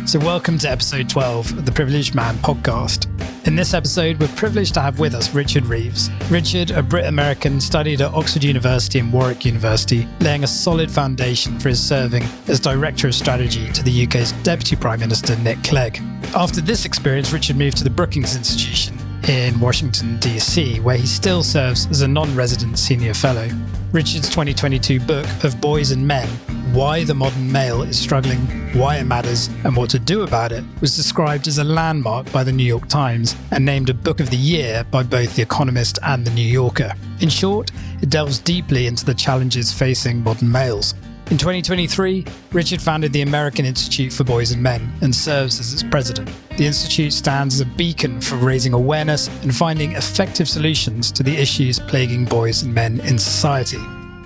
So welcome to episode 12 of the Privileged Man podcast. In this episode, we're privileged to have with us Richard Reeves. Richard, a Brit-American, studied at Oxford University and Warwick University, laying a solid foundation for his serving as Director of Strategy to the UK's Deputy Prime Minister, Nick Clegg. After this experience, Richard moved to the Brookings Institution in Washington, DC, where he still serves as a non-resident senior fellow. Richard's 2022 book of Boys and Men, Why the Modern Male is Struggling, Why It Matters, and What to Do About It, was described as a landmark by the New York Times and named a Book of the Year by both The Economist and The New Yorker. In short, it delves deeply into the challenges facing modern males. In 2023, Richard founded the American Institute for Boys and Men and serves as its president. The Institute stands as a beacon for raising awareness and finding effective solutions to the issues plaguing boys and men in society.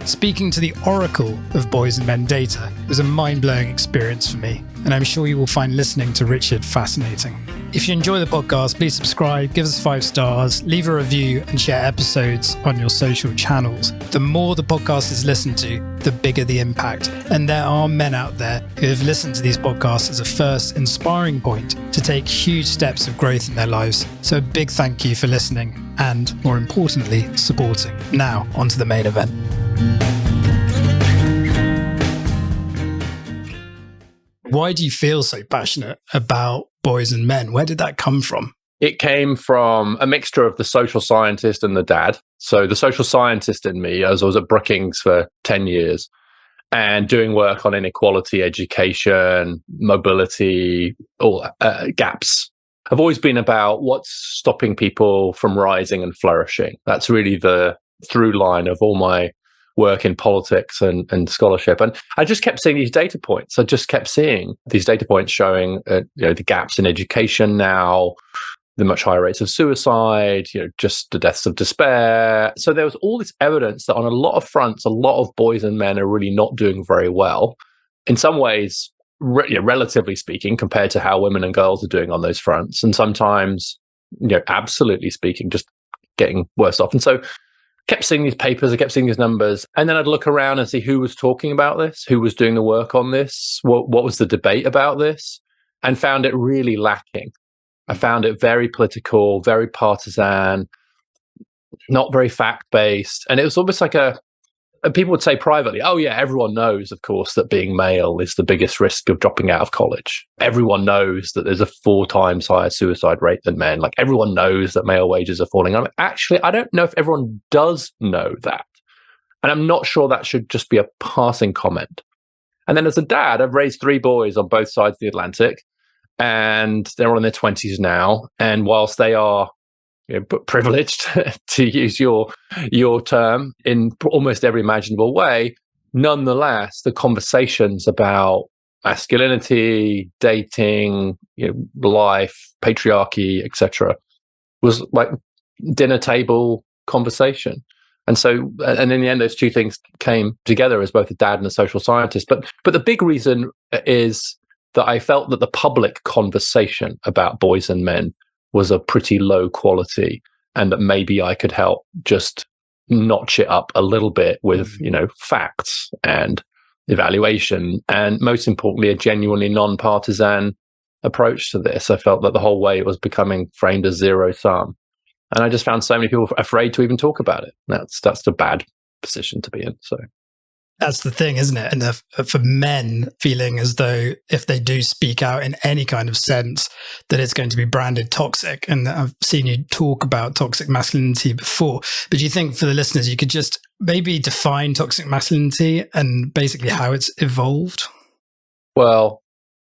Speaking to the oracle of boys and men data was a mind-blowing experience for me, and I'm sure you will find listening to Richard fascinating. If you enjoy the podcast, please subscribe, give us 5 stars, leave a review, and share episodes on your social channels. The more the podcast is listened to, the bigger the impact. And there are men out there who have listened to these podcasts as a first inspiring point to take huge steps of growth in their lives. So a big thank you for listening and, more importantly, supporting. Now, on to the main event. Why do you feel so passionate about boys and men? Where did that come from? It came from a mixture of the social scientist and the dad. So the social scientist in me, as I was at Brookings for 10 years and doing work on inequality, education, mobility, all gaps, have always been about what's stopping people from rising and flourishing. That's really the through line of all my work in politics and scholarship. And I just kept seeing these data points. I just kept seeing these data points showing the gaps in education now, the much higher rates of suicide, just the deaths of despair. So there was all this evidence that on a lot of fronts, a lot of boys and men are really not doing very well. In some ways, relatively speaking, compared to how women and girls are doing on those fronts. And sometimes, absolutely speaking, just getting worse off. And so kept seeing these papers, I kept seeing these numbers, and then I'd look around and see who was talking about this, who was doing the work on this, what was the debate about this, and found it really lacking. I found it very political, very partisan, not very fact-based, and it was almost like people would say privately, oh yeah, everyone knows, of course, that being male is the biggest risk of dropping out of college. Everyone knows that there's a 4 times higher suicide rate than men. Like everyone knows that male wages are falling. Actually, I don't know if everyone does know that. And I'm not sure that should just be a passing comment. And then as a dad, I've raised 3 boys on both sides of the Atlantic, and they're all in their 20s now. And whilst they are but privileged, to use your term, in almost every imaginable way, nonetheless, the conversations about masculinity, dating, life, patriarchy, etc., was like dinner table conversation. And so, and in the end, those two things came together as both a dad and a social scientist. But the big reason is that I felt that the public conversation about boys and men was a pretty low quality, and that maybe I could help just notch it up a little bit with, facts and evaluation, and most importantly, a genuinely non-partisan approach to this. I felt that the whole way it was becoming framed as zero sum. And I just found so many people afraid to even talk about it. That's the bad position to be in. So that's the thing, isn't it? And for men feeling as though if they do speak out in any kind of sense, that it's going to be branded toxic. And I've seen you talk about toxic masculinity before. But do you think for the listeners, you could just maybe define toxic masculinity and basically how it's evolved? Well,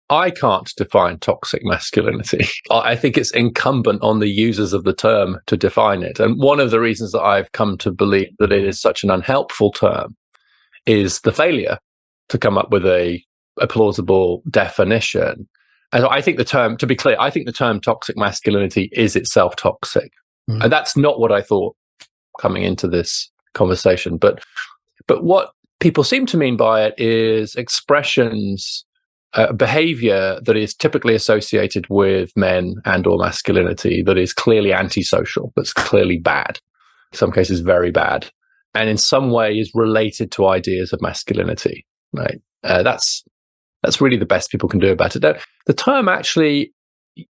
I can't define toxic masculinity. I think it's incumbent on the users of the term to define it. And one of the reasons that I've come to believe that it is such an unhelpful term is the failure to come up with a plausible definition. And I think the term, to be clear, I think the term toxic masculinity is itself toxic. And that's not what I thought coming into this conversation. But what people seem to mean by it is expressions, behavior that is typically associated with men and or masculinity that is clearly antisocial, that's clearly bad, in some cases very bad, and in some way is related to ideas of masculinity, right? That's That's really the best people can do about it. Now, the term actually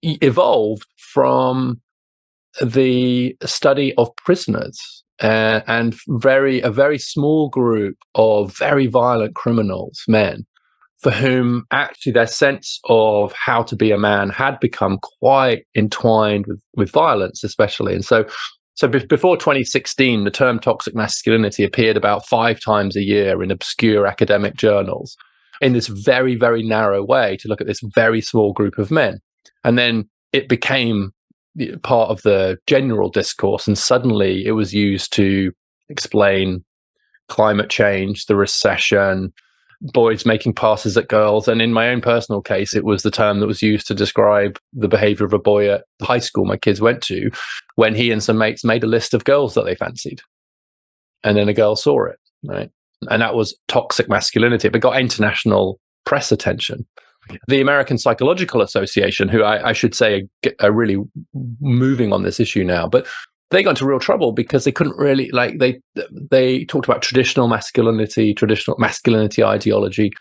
evolved from the study of prisoners and a very small group of very violent criminals, men, for whom actually their sense of how to be a man had become quite entwined with violence, especially. And so before 2016, the term toxic masculinity appeared about 5 times a year in obscure academic journals in this very, very narrow way to look at this very small group of men. And then it became part of the general discourse, and suddenly it was used to explain climate change, the recession, boys making passes at girls. And in my own personal case, it was the term that was used to describe the behavior of a boy at the high school my kids went to when he and some mates made a list of girls that they fancied. And then a girl saw it, right? And that was toxic masculinity. It got international press attention. The American Psychological Association, who I should say are really moving on this issue now, but they got into real trouble because they couldn't really, they talked about traditional masculinity ideology.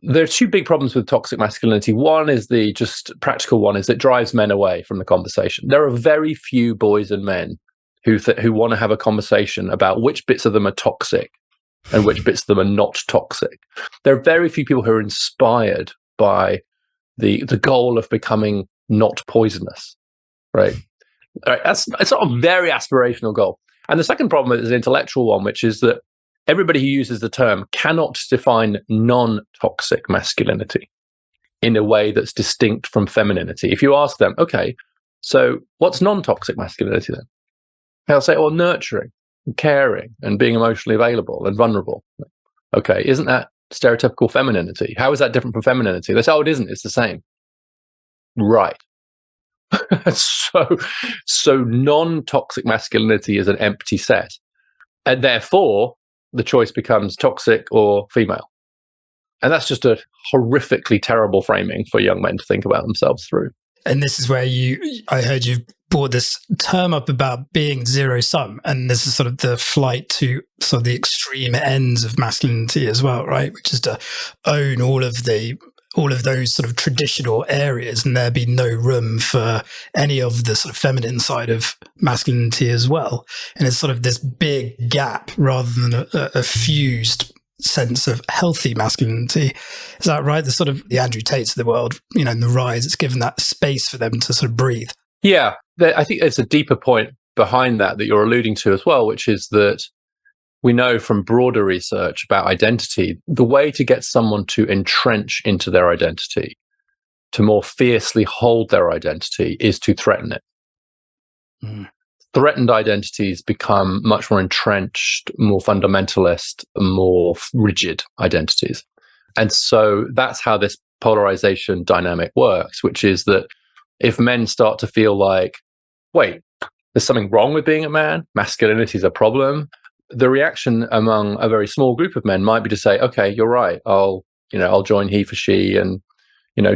There are 2 big problems with toxic masculinity. One is the just practical one is it drives men away from the conversation. There are very few boys and men who want to have a conversation about which bits of them are toxic and which bits of them are not toxic. There are very few people who are inspired by the goal of becoming not poisonous, right? It's not a very aspirational goal. And the second problem is an intellectual one, which is that everybody who uses the term cannot define non-toxic masculinity in a way that's distinct from femininity. If you ask them, okay, so what's non-toxic masculinity then? They'll say, well, nurturing, and caring, and being emotionally available and vulnerable. Okay, isn't that stereotypical femininity? How is that different from femininity? They say, oh, it isn't, it's the same. Right. So non-toxic masculinity is an empty set. And therefore, the choice becomes toxic or female. And that's just a horrifically terrible framing for young men to think about themselves through. And this is where I heard you brought this term up about being zero sum. And this is sort of the flight to sort of the extreme ends of masculinity as well, right? Which is to own all of those sort of traditional areas, and there be no room for any of the sort of feminine side of masculinity as well. And it's sort of this big gap rather than a fused sense of healthy masculinity. Is that right? The sort of the Andrew Tates of the world, in the rise, it's given that space for them to sort of breathe. Yeah, I think there's a deeper point behind that you're alluding to as well, which is that we know from broader research about identity, the way to get someone to entrench into their identity, to more fiercely hold their identity, is to threaten it. Mm. Threatened identities become much more entrenched, more fundamentalist, more rigid identities. And so that's how this polarization dynamic works, which is that if men start to feel like, wait, there's something wrong with being a man, masculinity is a problem, the reaction among a very small group of men might be to say, okay, you're right, I'll join he for she and,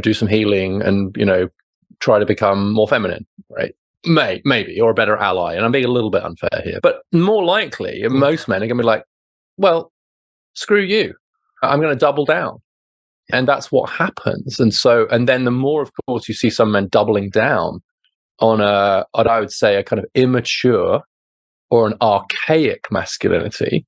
do some healing and, try to become more feminine, right? Maybe, or a better ally. And I'm being a little bit unfair here. But more likely, most men are going to be like, well, screw you. I'm going to double down. And that's what happens. And then the more, of course, you see some men doubling down on what I would say a kind of immature or an archaic masculinity.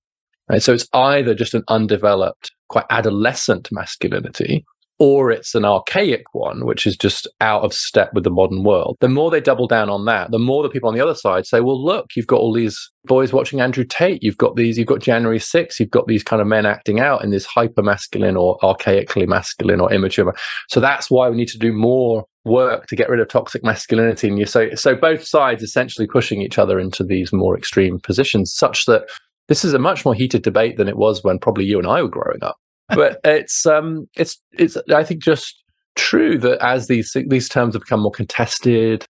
Right? So it's either just an undeveloped, quite adolescent masculinity, or it's an archaic one, which is just out of step with the modern world. The more they double down on that, the more the people on the other side say, well, look, you've got all these boys watching Andrew Tate, you've got January 6th, you've got these kind of men acting out in this hyper-masculine or archaically masculine or immature. So that's why we need to do more work to get rid of toxic masculinity. And so both sides essentially pushing each other into these more extreme positions, such that this is a much more heated debate than it was when probably you and I were growing up. But it's I think just true that as these terms have become more contested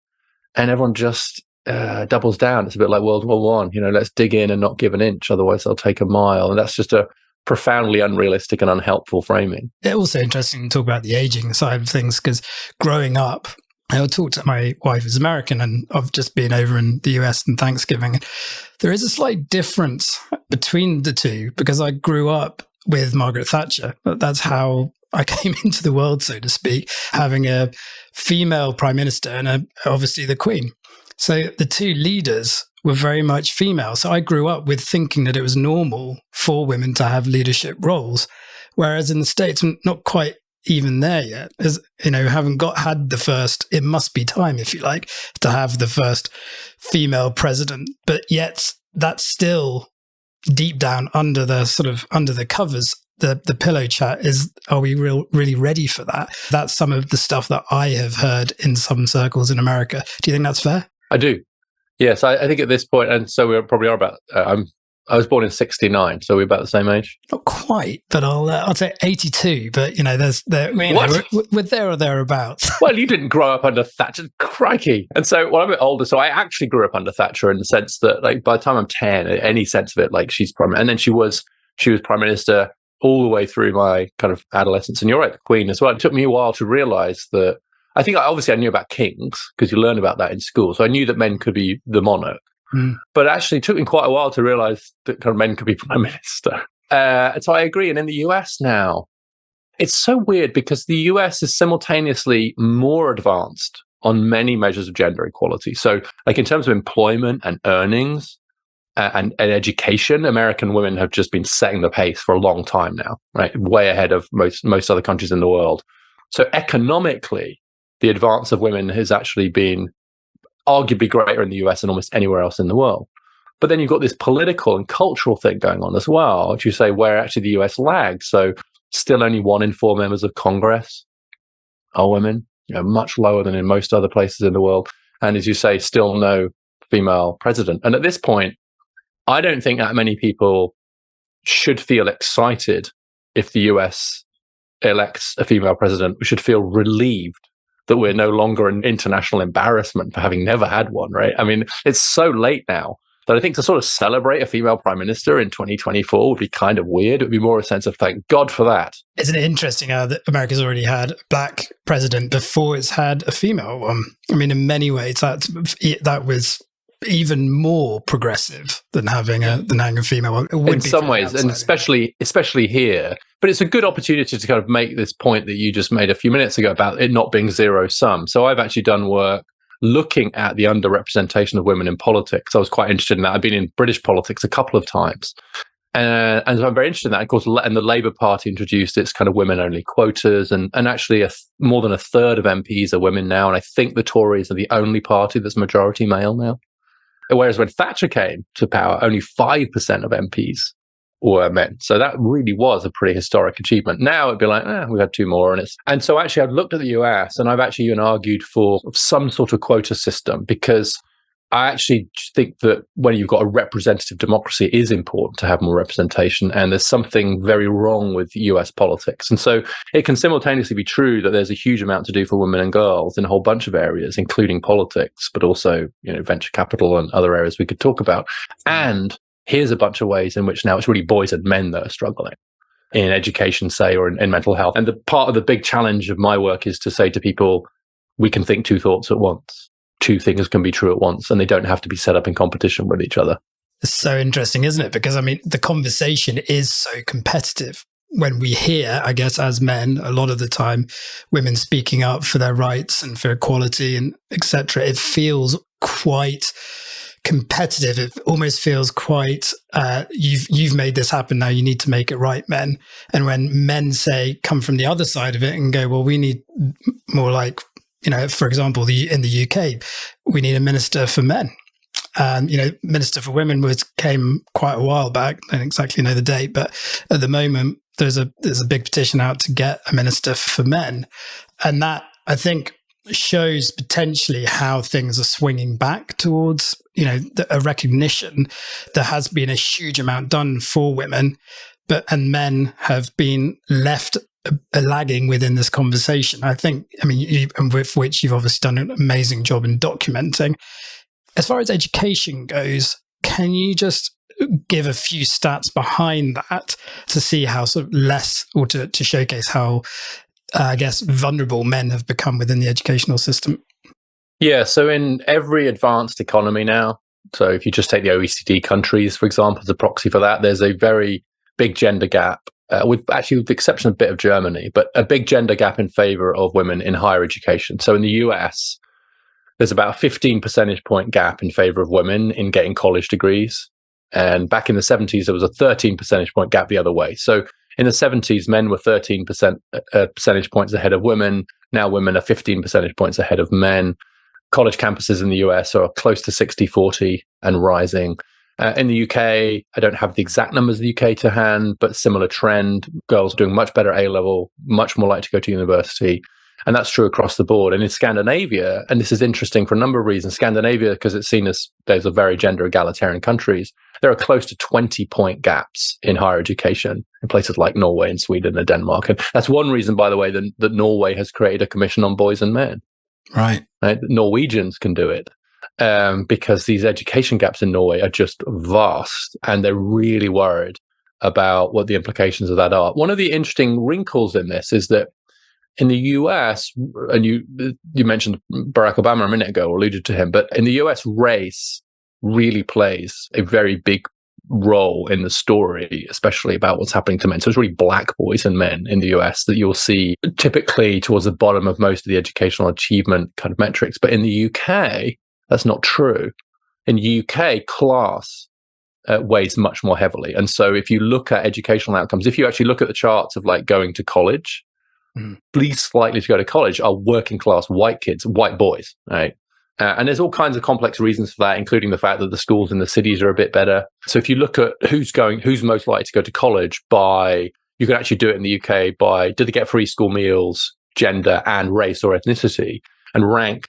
and everyone just doubles down, it's a bit like World War I, let's dig in and not give an inch, otherwise they'll take a mile. And that's just a profoundly unrealistic and unhelpful framing. It's also interesting to talk about the aging side of things, because growing up, I talked to my wife who's American, and I've just been over in the US on Thanksgiving. There is a slight difference between the two, because I grew up with Margaret Thatcher. That's how I came into the world, so to speak, having a female prime minister and obviously the Queen. So the two leaders were very much female. So I grew up with thinking that it was normal for women to have leadership roles, whereas in the States, I'm not quite even there yet. As you know, haven't had the first, it must be time, if you like, to have the first female president. But yet that's still deep down under the covers. The pillow chat is, are we really ready for that? That's some of the stuff that I have heard in some circles in America. Do you think that's fair? I do. Yes, I think at this point, and so we probably are about, I was born in 69, so we're about the same age. Not quite, but I'll say 82. But we're there or thereabouts. Well, you didn't grow up under Thatcher, crikey. And so, I'm a bit older, so I actually grew up under Thatcher in the sense that, like, by the time I'm 10, any sense of it, like, she's prime, and then she was prime minister all the way through my kind of adolescence. And you're right, the Queen as well. It took me a while to realise that. I think obviously I knew about kings because you learn about that in school, so I knew that men could be the monarch. But actually, it took me quite a while to realise that kind of men could be prime minister. So I agree. And in the US now, it's so weird because the US is simultaneously more advanced on many measures of gender equality. So, like in terms of employment and earnings and education, American women have just been setting the pace for a long time now, right? Way ahead of most other countries in the world. So economically, the advance of women has actually been arguably greater in the US than almost anywhere else in the world. But then you've got this political and cultural thing going on as well, which you say where actually the US lags. So still only 1 in 4 members of Congress are women, much lower than in most other places in the world. And as you say, still no female president. And at this point, I don't think that many people should feel excited if the US elects a female president. We should feel relieved that we're no longer an international embarrassment for having never had one, right? I mean, it's so late now that I think to sort of celebrate a female prime minister in 2024 would be kind of weird. It would be more a sense of thank God for that. Isn't it interesting how that America's already had a black president before it's had a female one? I mean, in many ways, that was even more progressive than having a female one. In some ways, and especially here. But it's a good opportunity to kind of make this point that you just made a few minutes ago about it not being zero sum. So I've actually done work looking at the underrepresentation of women in politics. I was quite interested in that. I've been in British politics a couple of times. And so I'm very interested in that. Of course, and the Labour Party introduced its kind of women-only quotas, and actually more than a third of MPs are women now. And I think the Tories are the only party that's majority male now. Whereas when Thatcher came to power, only 5% of MPs were men. So that really was a pretty historic achievement. Now it'd be like, we've had 2 more. And so actually I've looked at the US and I've actually even argued for some sort of quota system, because I actually think that when you've got a representative democracy, it is important to have more representation. And there's something very wrong with US politics. And so it can simultaneously be true that there's a huge amount to do for women and girls in a whole bunch of areas, including politics, but also, venture capital and other areas we could talk about. And here's a bunch of ways in which now it's really boys and men that are struggling in education, say, or in mental health. And the part of the big challenge of my work is to say to people, we can think 2 thoughts at once. 2 things can be true at once, and they don't have to be set up in competition with each other. It's so interesting, isn't it? Because, I mean, the conversation is so competitive. When we hear, I guess, as men, a lot of the time, women speaking up for their rights and for equality and etc., it feels quite competitive. It almost feels quite, you've made this happen, now you need to make it right, men. And when men come from the other side of it and go, well, we need more like, for example, in the UK, we need a minister for men. And, Minister for Women came quite a while back. I don't exactly know the date, but at the moment, there's a big petition out to get a minister for men. And that, I think, shows potentially how things are swinging back towards, a recognition. There has been a huge amount done for women, and men have been left lagging within this conversation. I think, with which you've obviously done an amazing job in documenting. As far as education goes, can you just give a few stats behind that to see how sort of less, or to showcase how, I guess, vulnerable men have become within the educational system? Yeah, so in every advanced economy now, so if you just take the OECD countries, for example, as a proxy for that, there's a very big gender gap with the exception of a bit of Germany, but a big gender gap in favor of women in higher education. So in the US, there's about a 15 percentage point gap in favor of women in getting college degrees. And back in the 70s, there was a 13 percentage point gap the other way. So in the 70s, men were 13 percentage points ahead of women. Now women are 15 percentage points ahead of men. College campuses in the US are close to 60-40 and rising. In the UK, I don't have the exact numbers of the UK to hand, but similar trend. Girls doing much better A-level, much more likely to go to university. And that's true across the board. And in Scandinavia, and this is interesting for a number of reasons, Scandinavia, because it's seen as those are very gender egalitarian countries, there are close to 20-point gaps in higher education in places like Norway and Sweden and Denmark. And that's one reason, by the way, that Norway has created a commission on boys and men. Right. Norwegians can do it because these education gaps in Norway are just vast, and they're really worried about what the implications of that are. One of the interesting wrinkles in this is that in the US, and you mentioned Barack Obama a minute ago, or alluded to him, but in the US, race really plays a very big role in the story, especially about what's happening to men. So it's really black boys and men in the US that you'll see typically towards the bottom of most of the educational achievement kind of metrics. But in the UK, that's not true. In UK, class weighs much more heavily. And so if you look at educational outcomes, if you actually look at the charts of like going to college, least likely to go to college are working class white kids, white boys, right? And there's all kinds of complex reasons for that, including the fact that the schools in the cities are a bit better. So if you look at who's most likely to go to college you can actually do it in the UK by, do they get free school meals, gender and race or ethnicity, and rank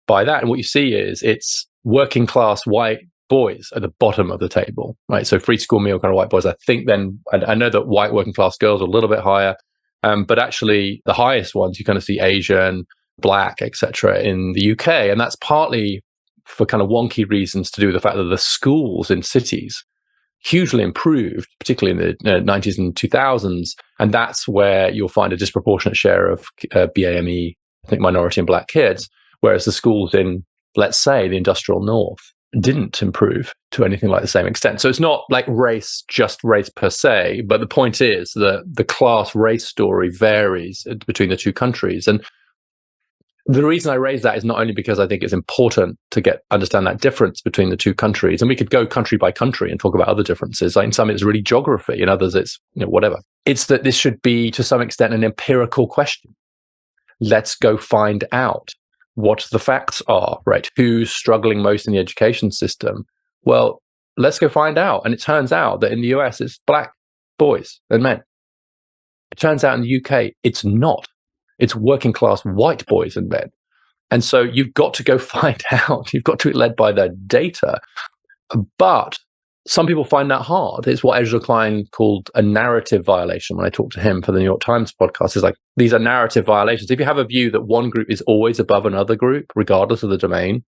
by that. And what you see is it's working class white boys at the bottom of the table, right? So free school meal kind of white boys. I think then, I know that white working class girls are a little bit higher, but actually the highest ones, you kind of see Asian, Black, etc. in the UK. And that's partly for kind of wonky reasons to do with the fact that the schools in cities hugely improved, particularly in the 90s and 2000s. And that's where you'll find a disproportionate share of BAME, I think, minority and Black kids, whereas the schools in, let's say, the industrial north didn't improve to anything like the same extent. So it's not like just race per se, but the point is that the class race story varies between the two countries. And the reason I raise that is not only because I think it's important to understand that difference between the two countries, and we could go country by country and talk about other differences. Like in some it's really geography, in others it's whatever. It's that this should be to some extent an empirical question. Let's go find out what the facts are, right? Who's struggling most in the education system? Well, let's go find out. And it turns out that in the US, it's Black boys and men. It turns out in the UK, it's not. It's working class white boys and men. And so you've got to go find out. You've got to be led by the data. But some people find that hard. It's what Ezra Klein called a narrative violation. When I talked to him for the New York Times podcast, it's like, these are narrative violations. If you have a view that one group is always above another group, regardless of the domain,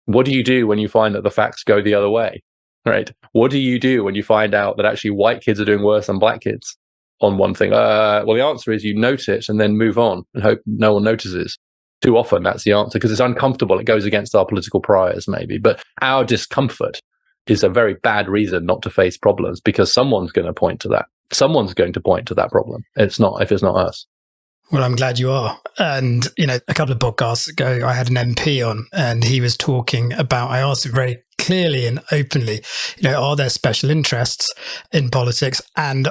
what do you do when you find that the facts go the other way, right? What do you do when you find out that actually white kids are doing worse than Black kids on one thing? Well, the answer is you note it and then move on and hope no one notices. Too often that's the answer because it's uncomfortable. It goes against our political priors maybe, but our discomfort is a very bad reason not to face problems because someone's going to point to that. Someone's going to point to that problem. If it's not us. Well, I'm glad you are. And, a couple of podcasts ago, I had an MP on and he was talking about, I asked him very clearly and openly, are there special interests in politics and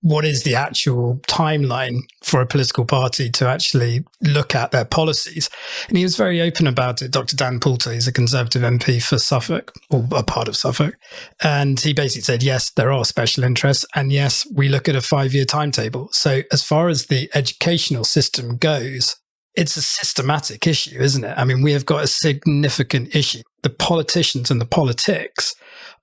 what is the actual timeline for a political party to actually look at their policies? And he was very open about it. Dr. Dan Poulter, he's a Conservative MP for Suffolk, or a part of Suffolk. And he basically said, yes, there are special interests. And yes, we look at a 5-year timetable. So as far as the educational system goes, it's a systematic issue, isn't it? I mean, we have got a significant issue. The politicians and the politics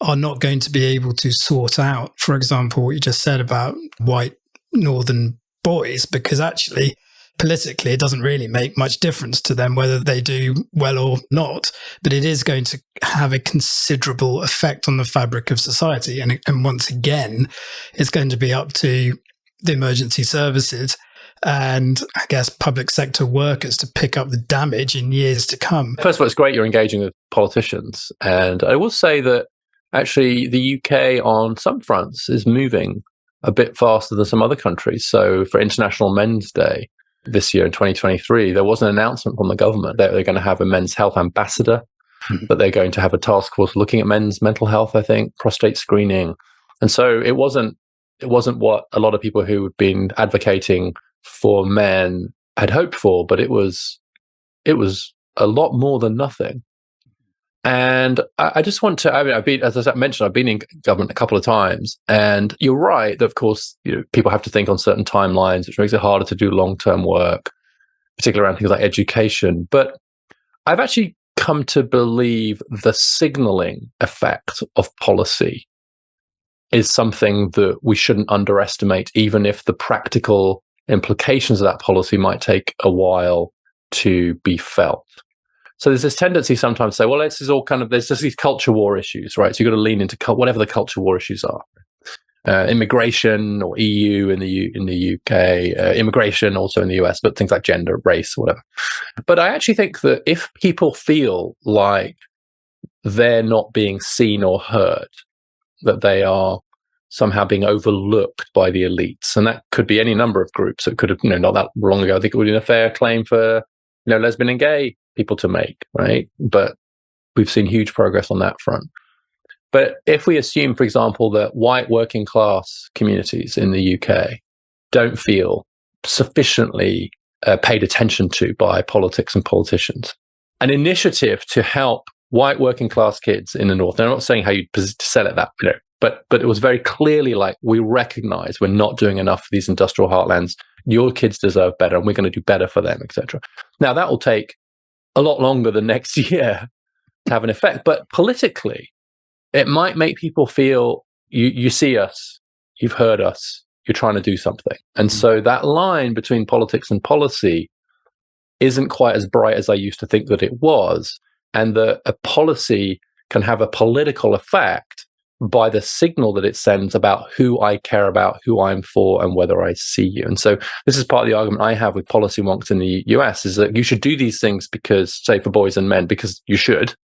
are not going to be able to sort out, for example, what you just said about white northern boys, because actually, politically, it doesn't really make much difference to them whether they do well or not, but it is going to have a considerable effect on the fabric of society. And once again, it's going to be up to the emergency services and I guess public sector workers to pick up the damage in years to come. First of all, it's great you're engaging with politicians. And I will say that actually the UK on some fronts is moving a bit faster than some other countries. So for International Men's Day this year in 2023, there was an announcement from the government that they're going to have a men's health ambassador, that they're going to have a task force looking at men's mental health, I think, prostate screening. And so it wasn't what a lot of people who had been advocating for men had hoped for, but it was a lot more than nothing. And I just want to, as I mentioned, I've been in government a couple of times, and you're right that, of course, people have to think on certain timelines, which makes it harder to do long-term work, particularly around things like education. But I've actually come to believe the signaling effect of policy is something that we shouldn't underestimate, even if the practical implications of that policy might take a while to be felt. So there's this tendency sometimes to say, well, this is all there's just these culture war issues, right? So you've got to lean into whatever the culture war issues are. Immigration or EU in the UK, immigration also in the US, but things like gender, race, whatever. But I actually think that if people feel like they're not being seen or heard, that they are somehow being overlooked by the elites, and that could be any number of groups. It could have, not that long ago, I think it would be a fair claim for, lesbian and gay people to make, right? But we've seen huge progress on that front. But if we assume, for example, that white working class communities in the UK don't feel sufficiently paid attention to by politics and politicians, an initiative to help white working class kids in the North, and I'm not saying how you sell it that, but it was very clearly like, we recognize we're not doing enough for these industrial heartlands. Your kids deserve better, and we're going to do better for them, etc. Now, that will take a lot longer than next year to have an effect, but politically, it might make people feel, you see us, you've heard us, you're trying to do something. And so that line between politics and policy isn't quite as bright as I used to think that it was, and that a policy can have a political effect by the signal that it sends about who I care about, who I'm for, and whether I see you. And so this is part of the argument I have with policy wonks in the US, is that you should do these things because, say, for boys and men, because you should,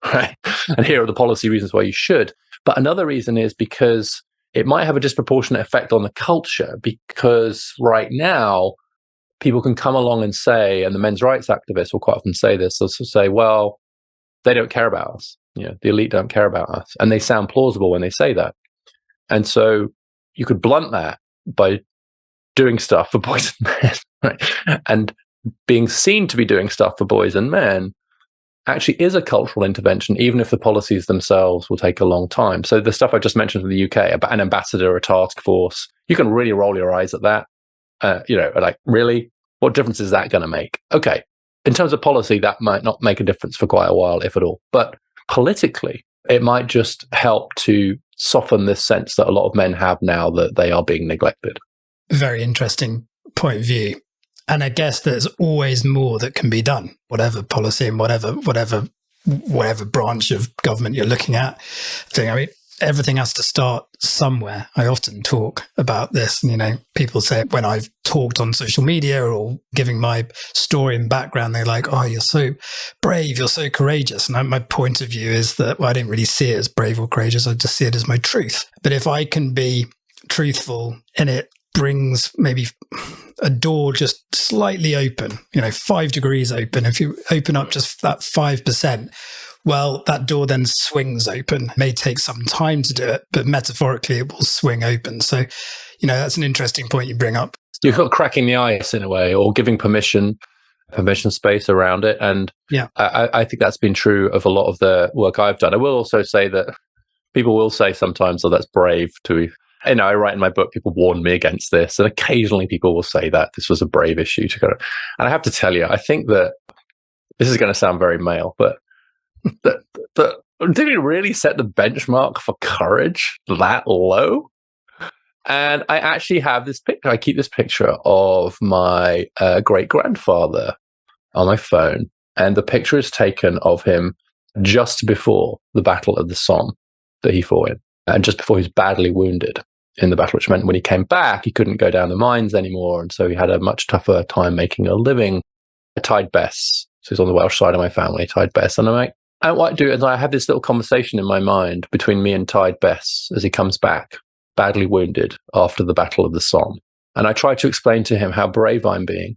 right? And here are the policy reasons why you should. But another reason is because it might have a disproportionate effect on the culture, because right now people can come along and say, and the men's rights activists will quite often say this, they'll say, well, they don't care about us. The elite don't care about us. And they sound plausible when they say that. And so you could blunt that by doing stuff for boys and men, right? And being seen to be doing stuff for boys and men actually is a cultural intervention, even if the policies themselves will take a long time. So the stuff I just mentioned in the UK, about an ambassador, a task force, you can really roll your eyes at that. Like, really? What difference is that going to make? Okay. In terms of policy, that might not make a difference for quite a while, if at all. But politically, it might just help to soften this sense that a lot of men have now that they are being neglected. Very interesting point of view. And I guess there's always more that can be done, whatever policy and whatever branch of government you're looking at. Everything has to start somewhere. I often talk about this. People say when I've talked on social media or giving my story and background, they're like, oh, you're so brave, you're so courageous. And my point of view is that, I didn't really see it as brave or courageous. I just see it as my truth. But if I can be truthful and it brings maybe a door just slightly open, 5 degrees open, if you open up just that 5%, well, that door then swings open. It may take some time to do it, but metaphorically, it will swing open. So, that's an interesting point you bring up. You're sort of cracking the ice in a way, or giving permission space around it. And yeah, I think that's been true of a lot of the work I've done. I will also say that people will say sometimes, oh, that's brave to... I write in my book, people warn me against this. And occasionally people will say that this was a brave issue to go. And I have to tell you, I think that this is going to sound very male, but did we really set the benchmark for courage that low? And I actually have this picture. I keep this picture of my great-grandfather on my phone. And the picture is taken of him just before the Battle of the Somme that he fought in, and just before he was badly wounded in the battle, which meant when he came back, he couldn't go down the mines anymore. And so he had a much tougher time making a living. I tied Bess. So he's on the Welsh side of my family, tied Bess. And I'm like, and what I do is I have this little conversation in my mind between me and Tide Bess as he comes back badly wounded after the Battle of the Somme. And I tried to explain to him how brave I'm being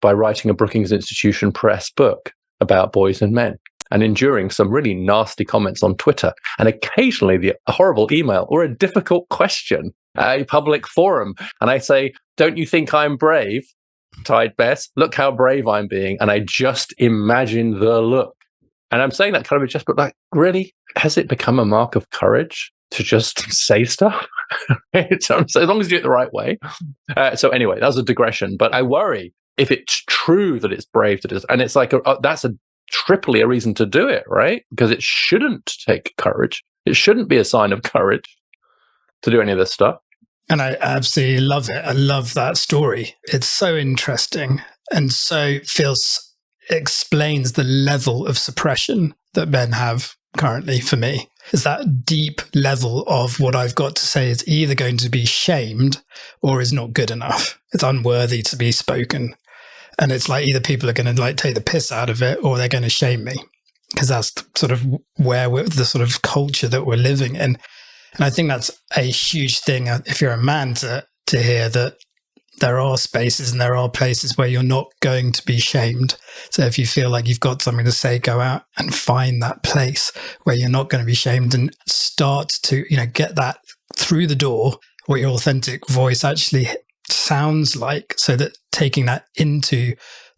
by writing a Brookings Institution press book about boys and men and enduring some really nasty comments on Twitter and occasionally a horrible email or a difficult question at a public forum. And I say, don't you think I'm brave? Tied Bess, look how brave I'm being. And I just imagine the look. And I'm saying that kind of just, but like, really? Has it become a mark of courage to just say stuff? So as long as you do it the right way. So anyway, that was a digression. But I worry if it's true that it's brave to do this. And it's like, that's a triply a reason to do it, right? Because it shouldn't take courage. It shouldn't be a sign of courage to do any of this stuff. And I absolutely love it. I love that story. It's so interesting and so explains the level of suppression that men have currently for me. Is that deep level of what I've got to say is either going to be shamed or is not good enough. It's unworthy to be spoken. And it's like either people are going to like take the piss out of it or they're going to shame me, because that's sort of where the sort of culture that we're living in. And I think that's a huge thing if you're a man to hear that there are spaces and there are places where you're not going to be shamed. So if you feel like you've got something to say, go out and find that place where you're not going to be shamed and start to, get that through the door, what your authentic voice actually sounds like, so that taking that into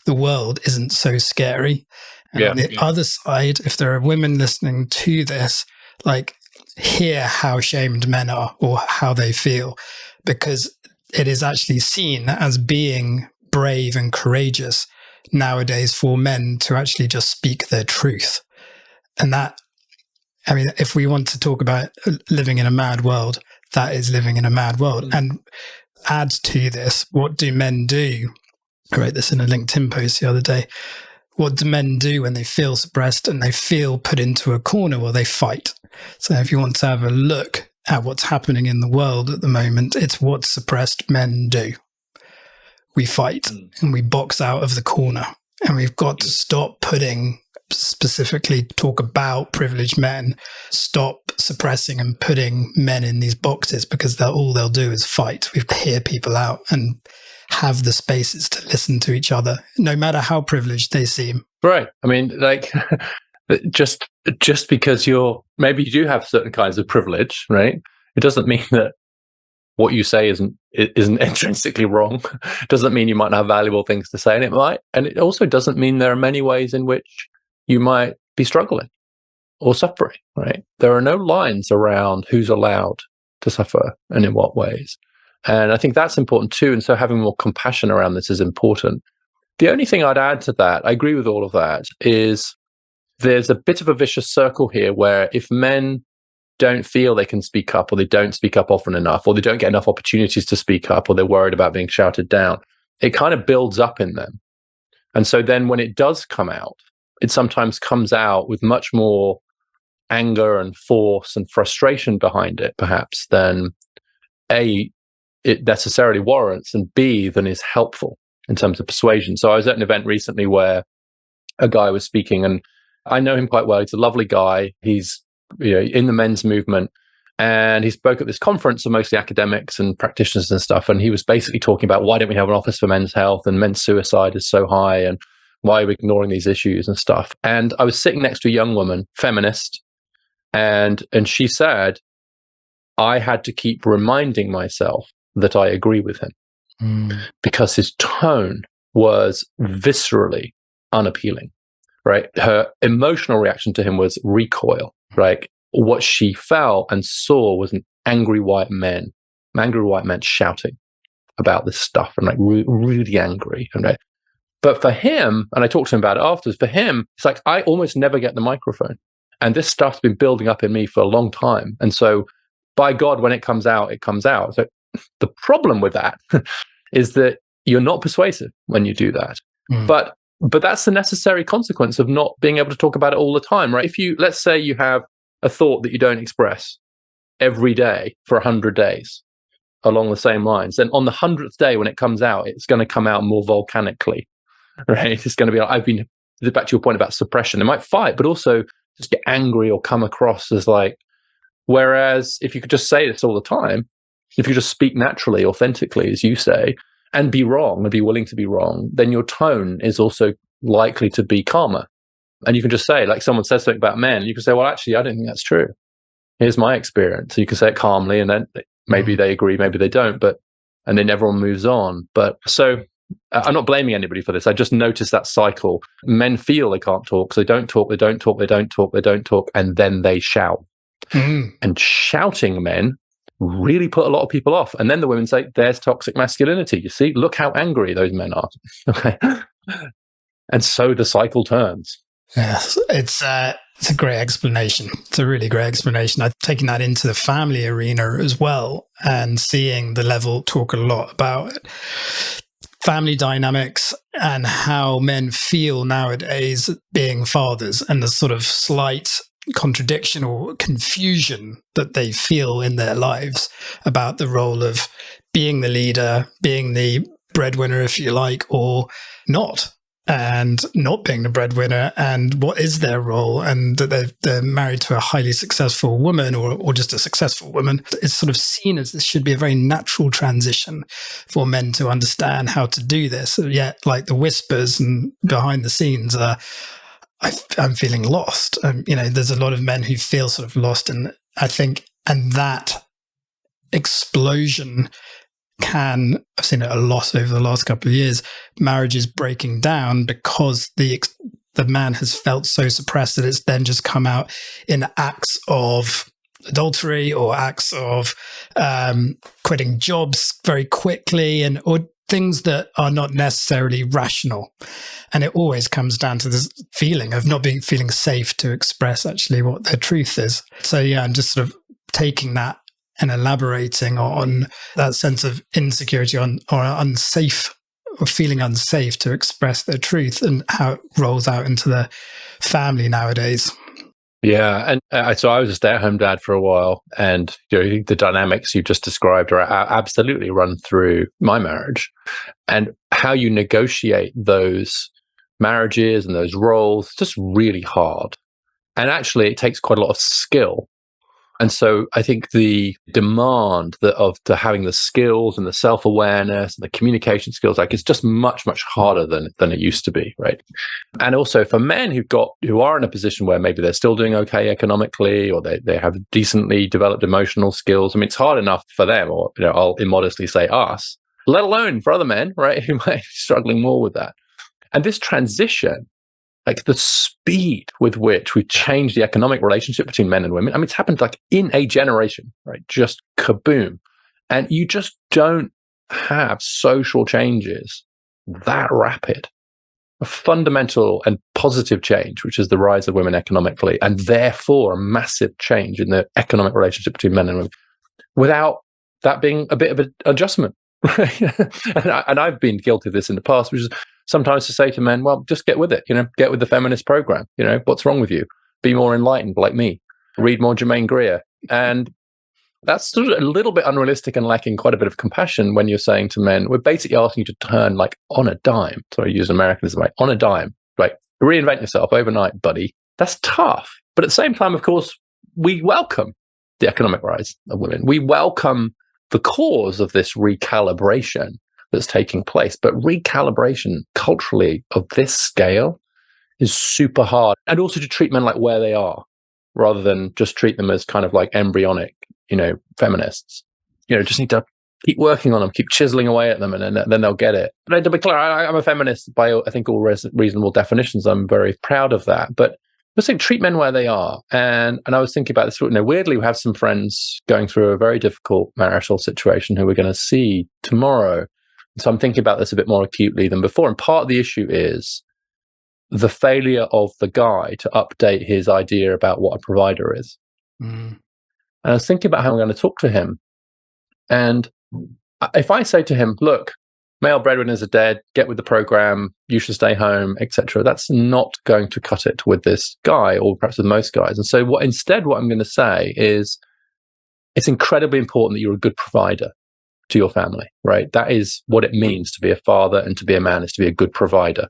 the world isn't so scary. And on the other side, if there are women listening to this, like, hear how shamed men are or how they feel, because it is actually seen as being brave and courageous nowadays for men to actually just speak their truth. And that, I mean, if we want to talk about living in a mad world, that is living in a mad world. And adds to this, what do men do? I wrote this in a LinkedIn post the other day. What do men do when they feel suppressed and they feel put into a corner? Well, they fight. So if you want to have a look at what's happening in the world at the moment, it's what suppressed men do. We fight and we box out of the corner. And we've got to stop specifically talk about privileged men, stop suppressing and putting men in these boxes, because all they'll do is fight. We hear people out and have the spaces to listen to each other, no matter how privileged they seem. Right. I mean, like, just because maybe you do have certain kinds of privilege, right? It doesn't mean that what you say isn't intrinsically wrong. It doesn't mean you might not have valuable things to say, and it also doesn't mean there are many ways in which you might be struggling or suffering, right? There are no lines around who's allowed to suffer and in what ways. And I think that's important too. And so having more compassion around this is important. The only thing I'd add to that, I agree with all of that, is there's a bit of a vicious circle here where if men don't feel they can speak up, or they don't speak up often enough, or they don't get enough opportunities to speak up, or they're worried about being shouted down, it kind of builds up in them. And so then when it does come out, it sometimes comes out with much more anger and force and frustration behind it, perhaps, than A, it necessarily warrants, and B, than is helpful in terms of persuasion. So I was at an event recently where a guy was speaking, and I know him quite well. He's a lovely guy. He's in the men's movement, and he spoke at this conference of mostly academics and practitioners and stuff. And he was basically talking about, why don't we have an office for men's health, and men's suicide is so high, and why are we ignoring these issues and stuff. And I was sitting next to a young woman, feminist, and she said, I had to keep reminding myself that I agree with him because his tone was viscerally unappealing, right? Her emotional reaction to him was recoil, right? What she felt and saw was an angry white men shouting about this stuff, and like really angry. And right? But for him, and I talked to him about it afterwards, for him, it's like, I almost never get the microphone. And this stuff's been building up in me for a long time. And so by God, when it comes out, it comes out. So the problem with that is that you're not persuasive when you do that. But that's the necessary consequence of not being able to talk about it all the time, right? If let's say you have a thought that you don't express every day for 100 days along the same lines, then on the 100th day when it comes out, it's going to come out more volcanically, right? It's going to be like, back to your point about suppression, they might fight, but also just get angry or come across as like, whereas if you could just say this all the time, if you just speak naturally, authentically, as you say, and be wrong and be willing to be wrong, then your tone is also likely to be calmer. And you can just say, like someone says something about men, you can say, well, actually, I don't think that's true. Here's my experience. So you can say it calmly, and then maybe they agree, maybe they don't, and then everyone moves on. But so I'm not blaming anybody for this. I just noticed that cycle. Men feel they can't talk, so they don't talk, and then they shout. And shouting men really put a lot of people off. And then the women say, there's toxic masculinity. You see, look how angry those men are. Okay. And so the cycle turns. Yes, it's a great explanation. It's a really great explanation. I've taken that into the family arena as well, and seeing the level talk a lot about it. Family dynamics and how men feel nowadays being fathers, and the sort of slight contradiction or confusion that they feel in their lives about the role of being the leader, being the breadwinner, if you like, or not, and not being the breadwinner, and what is their role, and that they're married to a highly successful woman or just a successful woman. It's sort of seen as this should be a very natural transition for men to understand how to do this. Yet, like the whispers and behind the scenes are, I'm feeling lost. There's a lot of men who feel sort of lost, and I think, and that explosion I've seen it a lot over the last couple of years, marriages breaking down because the man has felt so suppressed that it's then just come out in acts of adultery or acts of quitting jobs very quickly, or things that are not necessarily rational. And it always comes down to this feeling of not feeling safe to express actually what their truth is. So yeah, I'm just sort of taking that and elaborating on that sense of insecurity or unsafe, or feeling unsafe to express their truth, and how it rolls out into the family nowadays. Yeah, and so I was a stay-at-home dad for a while, and the dynamics you just described are absolutely run through my marriage, and how you negotiate those marriages and those roles is just really hard, and actually it takes quite a lot of skill. And so I think the demand of having the skills and the self-awareness and the communication skills, like, it's just much, much harder than it used to be, right? And also for men who are in a position where maybe they're still doing okay economically, or they have decently developed emotional skills. I mean, it's hard enough for them, or I'll immodestly say us, let alone for other men, right, who might be struggling more with that. And this transition, like the speed with which we change the economic relationship between men and women. I mean, it's happened like in a generation, right? Just kaboom. And you just don't have social changes that rapid. A fundamental and positive change, which is the rise of women economically, and therefore a massive change in the economic relationship between men and women, without that being a bit of an adjustment. Right? And I've been guilty of this in the past, which is sometimes to say to men, well, just get with it, get with the feminist program. What's wrong with you? Be more enlightened like me. Read more Germaine Greer. And that's sort of a little bit unrealistic and lacking quite a bit of compassion when you're saying to men, we're basically asking you to turn like on a dime. Sorry, I use Americanism, like on a dime, like reinvent yourself overnight, buddy. That's tough. But at the same time, of course, we welcome the economic rise of women. We welcome the cause of this recalibration that's taking place. But recalibration culturally of this scale is super hard. And also to treat men like where they are, rather than just treat them as kind of like embryonic, feminists. Just need to keep working on them, keep chiseling away at them, and then they'll get it. But to be clear, I'm a feminist by, I think, all reasonable definitions. I'm very proud of that. But I think treat men where they are. And I was thinking about this, weirdly, we have some friends going through a very difficult marital situation who we're going to see tomorrow. So I'm thinking about this a bit more acutely than before. And part of the issue is the failure of the guy to update his idea about what a provider is. And I was thinking about how I'm going to talk to him. And if I say to him, look, male breadwinners are dead, get with the program, you should stay home, etc., that's not going to cut it with this guy, or perhaps with most guys. And so what I'm going to say is, it's incredibly important that you're a good provider to your family, right? That is what it means to be a father and to be a man, is to be a good provider.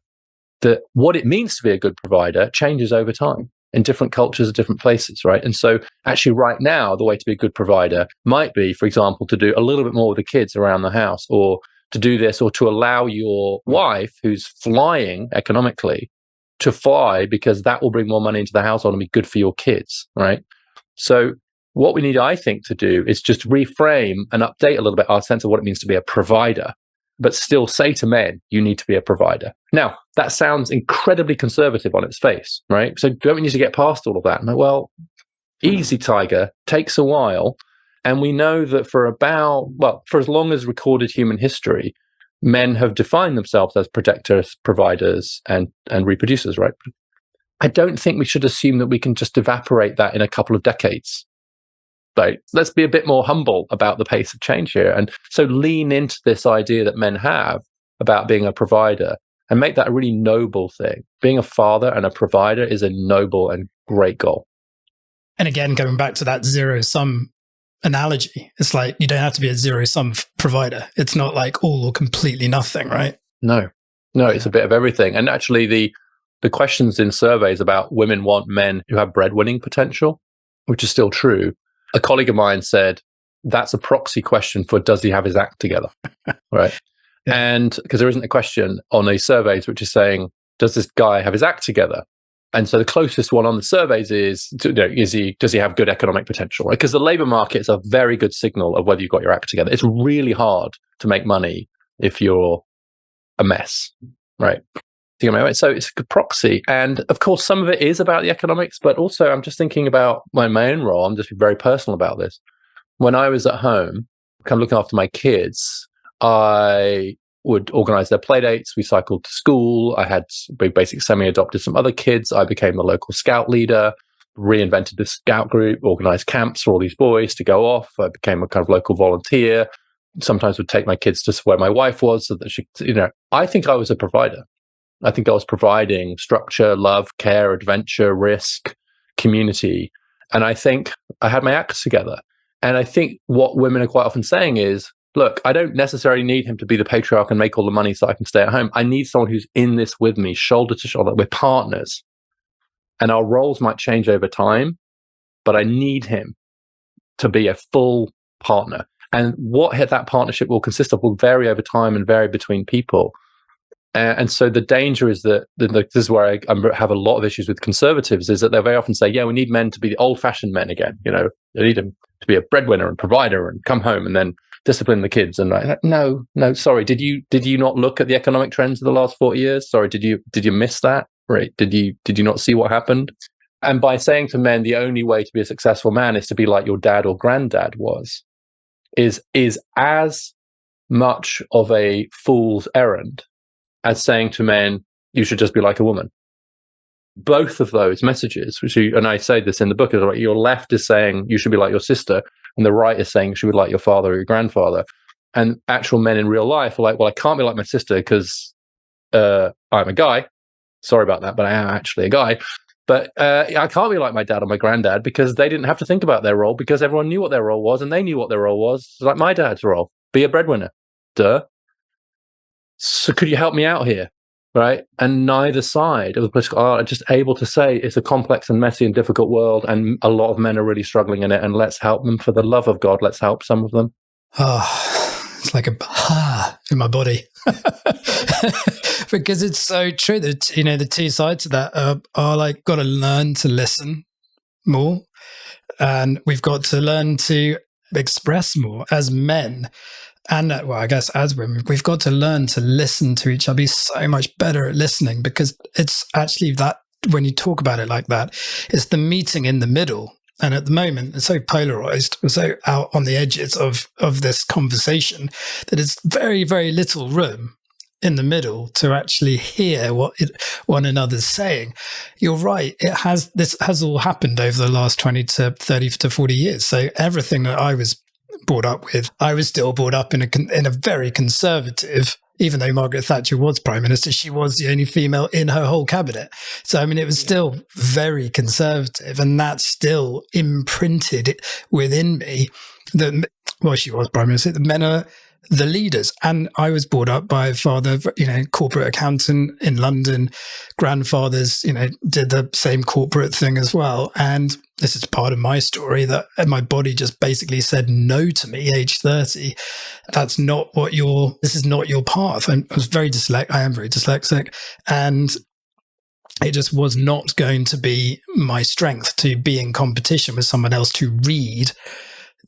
What it means to be a good provider changes over time. in different cultures at different places, right? And so actually right now, the way to be a good provider might be, for example, to do a little bit more with the kids around the house, or to do this, or to allow your wife who's flying economically to fly, because that will bring more money into the household and be good for your kids, right? So what we need, I think, to do is just reframe and update a little bit our sense of what it means to be a provider, but still say to men, you need to be a provider. Now, that sounds incredibly conservative on its face, right? So don't we need to get past all of that? And well, easy, Tiger, takes a while. And we know that for as long as recorded human history, men have defined themselves as protectors, providers, and reproducers, right? I don't think we should assume that we can just evaporate that in a couple of decades. Right? Let's be a bit more humble about the pace of change here. And so lean into this idea that men have about being a provider and make that a really noble thing. Being a father and a provider is a noble and great goal. And again, going back to that zero-sum analogy, it's like you don't have to be a zero-sum provider. It's not like all or completely nothing, right? No, it's a bit of everything. And actually the questions in surveys about women want men who have breadwinning potential, which is still true. A colleague of mine said, that's a proxy question for does he have his act together, right? Yeah. And because there isn't a question on these surveys which is saying, does this guy have his act together? And so the closest one on the surveys is, does he have good economic potential? Right? Because the labour market is a very good signal of whether you've got your act together. It's really hard to make money if you're a mess, right? So it's a good proxy. And of course, some of it is about the economics, but also I'm just thinking about my own role. I'm just very personal about this. When I was at home, kind of looking after my kids, I would organize their play dates. We cycled to school. I had basically semi-adopted some other kids. I became the local scout leader, reinvented the scout group, organized camps for all these boys to go off. I became a kind of local volunteer. Sometimes would take my kids to where my wife was so that she, I think I was a provider. I think I was providing structure, love, care, adventure, risk, community. And I think I had my act together. And I think what women are quite often saying is, look, I don't necessarily need him to be the patriarch and make all the money so I can stay at home. I need someone who's in this with me, shoulder to shoulder. We're partners. And our roles might change over time, but I need him to be a full partner. And what that partnership will consist of will vary over time and vary between people. And so the danger is that this is where I have a lot of issues with conservatives, is that they very often say, yeah, we need men to be the old-fashioned men again. They need them to be a breadwinner and provider and come home and then discipline the kids. And no, sorry. Did you not look at the economic trends of the last 40 years? Sorry, did you miss that? Right? Did you not see what happened? And by saying to men, the only way to be a successful man is to be like your dad or granddad was, is as much of a fool's errand as saying to men, you should just be like a woman. Both of those messages, and I say this in the book, is like your left is saying you should be like your sister, and the right is saying you should be like your father or your grandfather. And actual men in real life are like, well, I can't be like my sister because I'm a guy. Sorry about that, but I am actually a guy. But I can't be like my dad or my granddad because they didn't have to think about their role because everyone knew what their role was and they knew what their role was. It's like my dad's role, be a breadwinner. Duh. So could you help me out here? Right? And neither side of the political are just able to say it's a complex and messy and difficult world and a lot of men are really struggling in it and let's help them. For the love of God, let's help some of them. Oh, it's like a in my body. Because it's so true that, the two sides of that are like, got to learn to listen more. And we've got to learn to express more as men. And I guess as women, we've got to learn to listen to each other, be so much better at listening, because it's actually that when you talk about it like that, it's the meeting in the middle. And at the moment, it's so polarized, we're so out on the edges of this conversation that it's very, very little room in the middle to actually hear what one another's saying. You're right. This has all happened over the last 20 to 30 to 40 years. So everything that I was brought up with, I was still brought up in a very conservative, even though Margaret Thatcher was Prime Minister, she was the only female in her whole cabinet. So, it was still very conservative, and that's still imprinted within me that, she was Prime Minister, that men are the leaders. And I was brought up by a father, corporate accountant in London. Grandfathers, did the same corporate thing as well. And this is part of my story, that my body just basically said no to me, age 30. This is not your path. I am very dyslexic. And it just was not going to be my strength to be in competition with someone else to read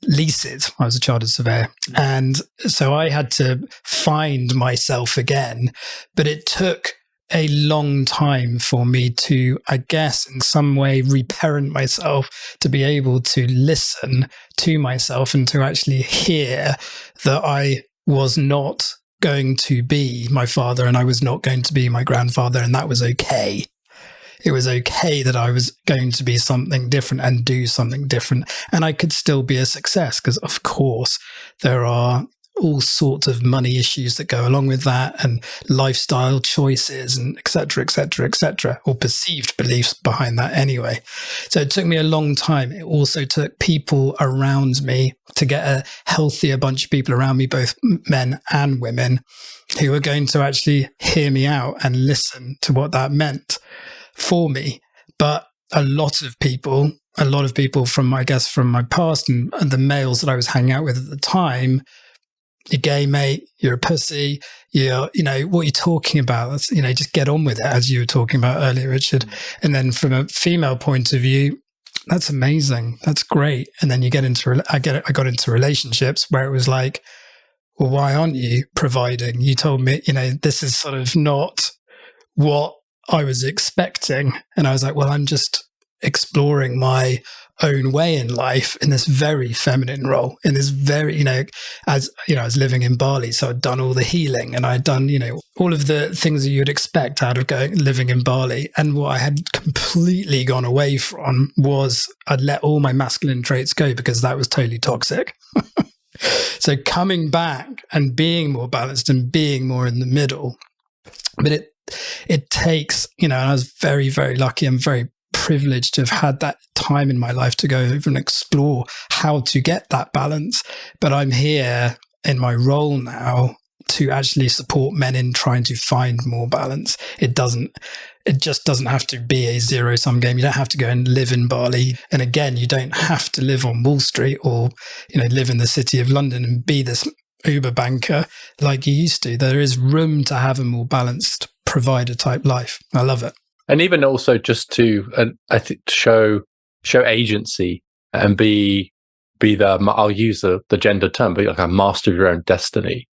leases. I was a chartered surveyor. And so I had to find myself again. But it took a long time for me to, I guess, in some way reparent myself, to be able to listen to myself and to actually hear that I was not going to be my father and I was not going to be my grandfather, and that was okay. It was okay that I was going to be something different and do something different. And I could still be a success, because, of course, there are all sorts of money issues that go along with that, and lifestyle choices, and et cetera, or perceived beliefs behind that anyway. So it took me a long time. It also took people around me to get a healthier bunch of people around me, both men and women, who were going to actually hear me out and listen to what that meant for me. But a lot of people from my past and the males that I was hanging out with at the time, you're gay, mate, you're a pussy, what are you talking about? That's, just get on with it, as you were talking about earlier, Richard. And then from a female point of view, that's amazing. That's great. And then I got into relationships where it was like, well, why aren't you providing? You told me, this is sort of not what I was expecting. And I was like, well, I'm just exploring my own way in life in this very feminine role, in this very, I was living in Bali, so I'd done all the healing and I'd done, all of the things that you'd expect out of living in Bali. And what I had completely gone away from was I'd let all my masculine traits go, because that was totally toxic. So coming back and being more balanced and being more in the middle, but it takes, and I was very, very lucky. I'm very privileged to have had that time in my life to go over and explore how to get that balance. But I'm here in my role now to actually support men in trying to find more balance. It just doesn't have to be a zero-sum game. You don't have to go and live in Bali. And again, you don't have to live on Wall Street or, live in the city of London and be this Uber banker like you used to. There is room to have a more balanced provider type life. I love it. And even also just to, I think, show agency and be I'll use the gender term, but like a master of your own destiny.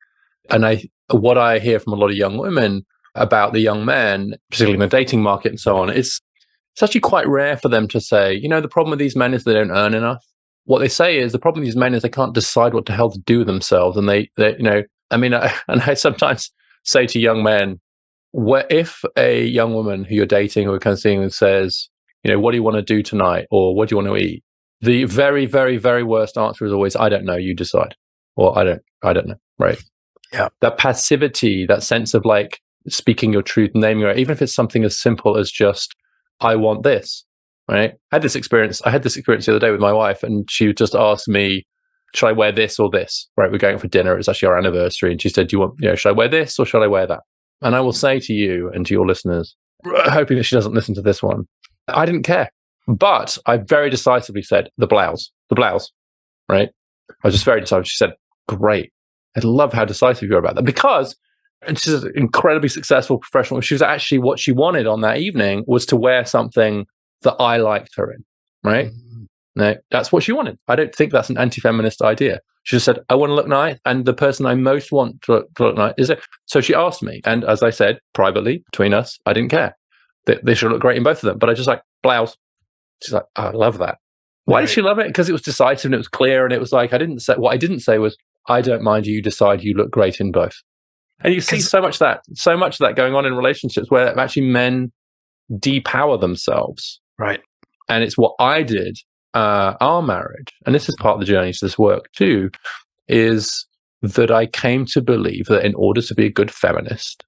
And what I hear from a lot of young women about the young men, particularly in the dating market and so on, it's actually quite rare for them to say, the problem with these men is they don't earn enough. What they say is the problem with these men is they can't decide what the hell to do with themselves. And I sometimes say to young men, if a young woman who you're dating or kind of seeing says, what do you want to do tonight? Or what do you want to eat? The very, very, very worst answer is always, I don't know, you decide. Or I don't know. Right. Yeah. That passivity, that sense of like speaking your truth, naming it, even if it's something as simple as just, I want this. Right. I had this experience the other day with my wife, and she just asked me, should I wear this or this? Right. We're going for dinner. It's actually our anniversary. And she said, should I wear this or should I wear that? And I will say to you and to your listeners, hoping that she doesn't listen to this one, I didn't care. But I very decisively said, the blouse, right? I was just very decisive. She said, great. I love how decisive you're about that. Because, and she's an incredibly successful professional, she was actually, what she wanted on that evening was to wear something that I liked her in, right? Mm-hmm. No, that's what she wanted. I don't think that's an anti-feminist idea. She just said, I want to look nice, and the person I most want to look nice is it. So she asked me, and as I said, privately, between us, I didn't care. They should look great in both of them. But I just like, blouse. She's like, oh, I love that. Why did she love it? Because it was decisive and it was clear, and it was like, what I didn't say was, I don't mind you decide you look great in both. And you see so much of that going on in relationships where actually men depower themselves. Right. And it's what I did, our marriage, and this is part of the journey to this work too, is that I came to believe that in order to be a good feminist,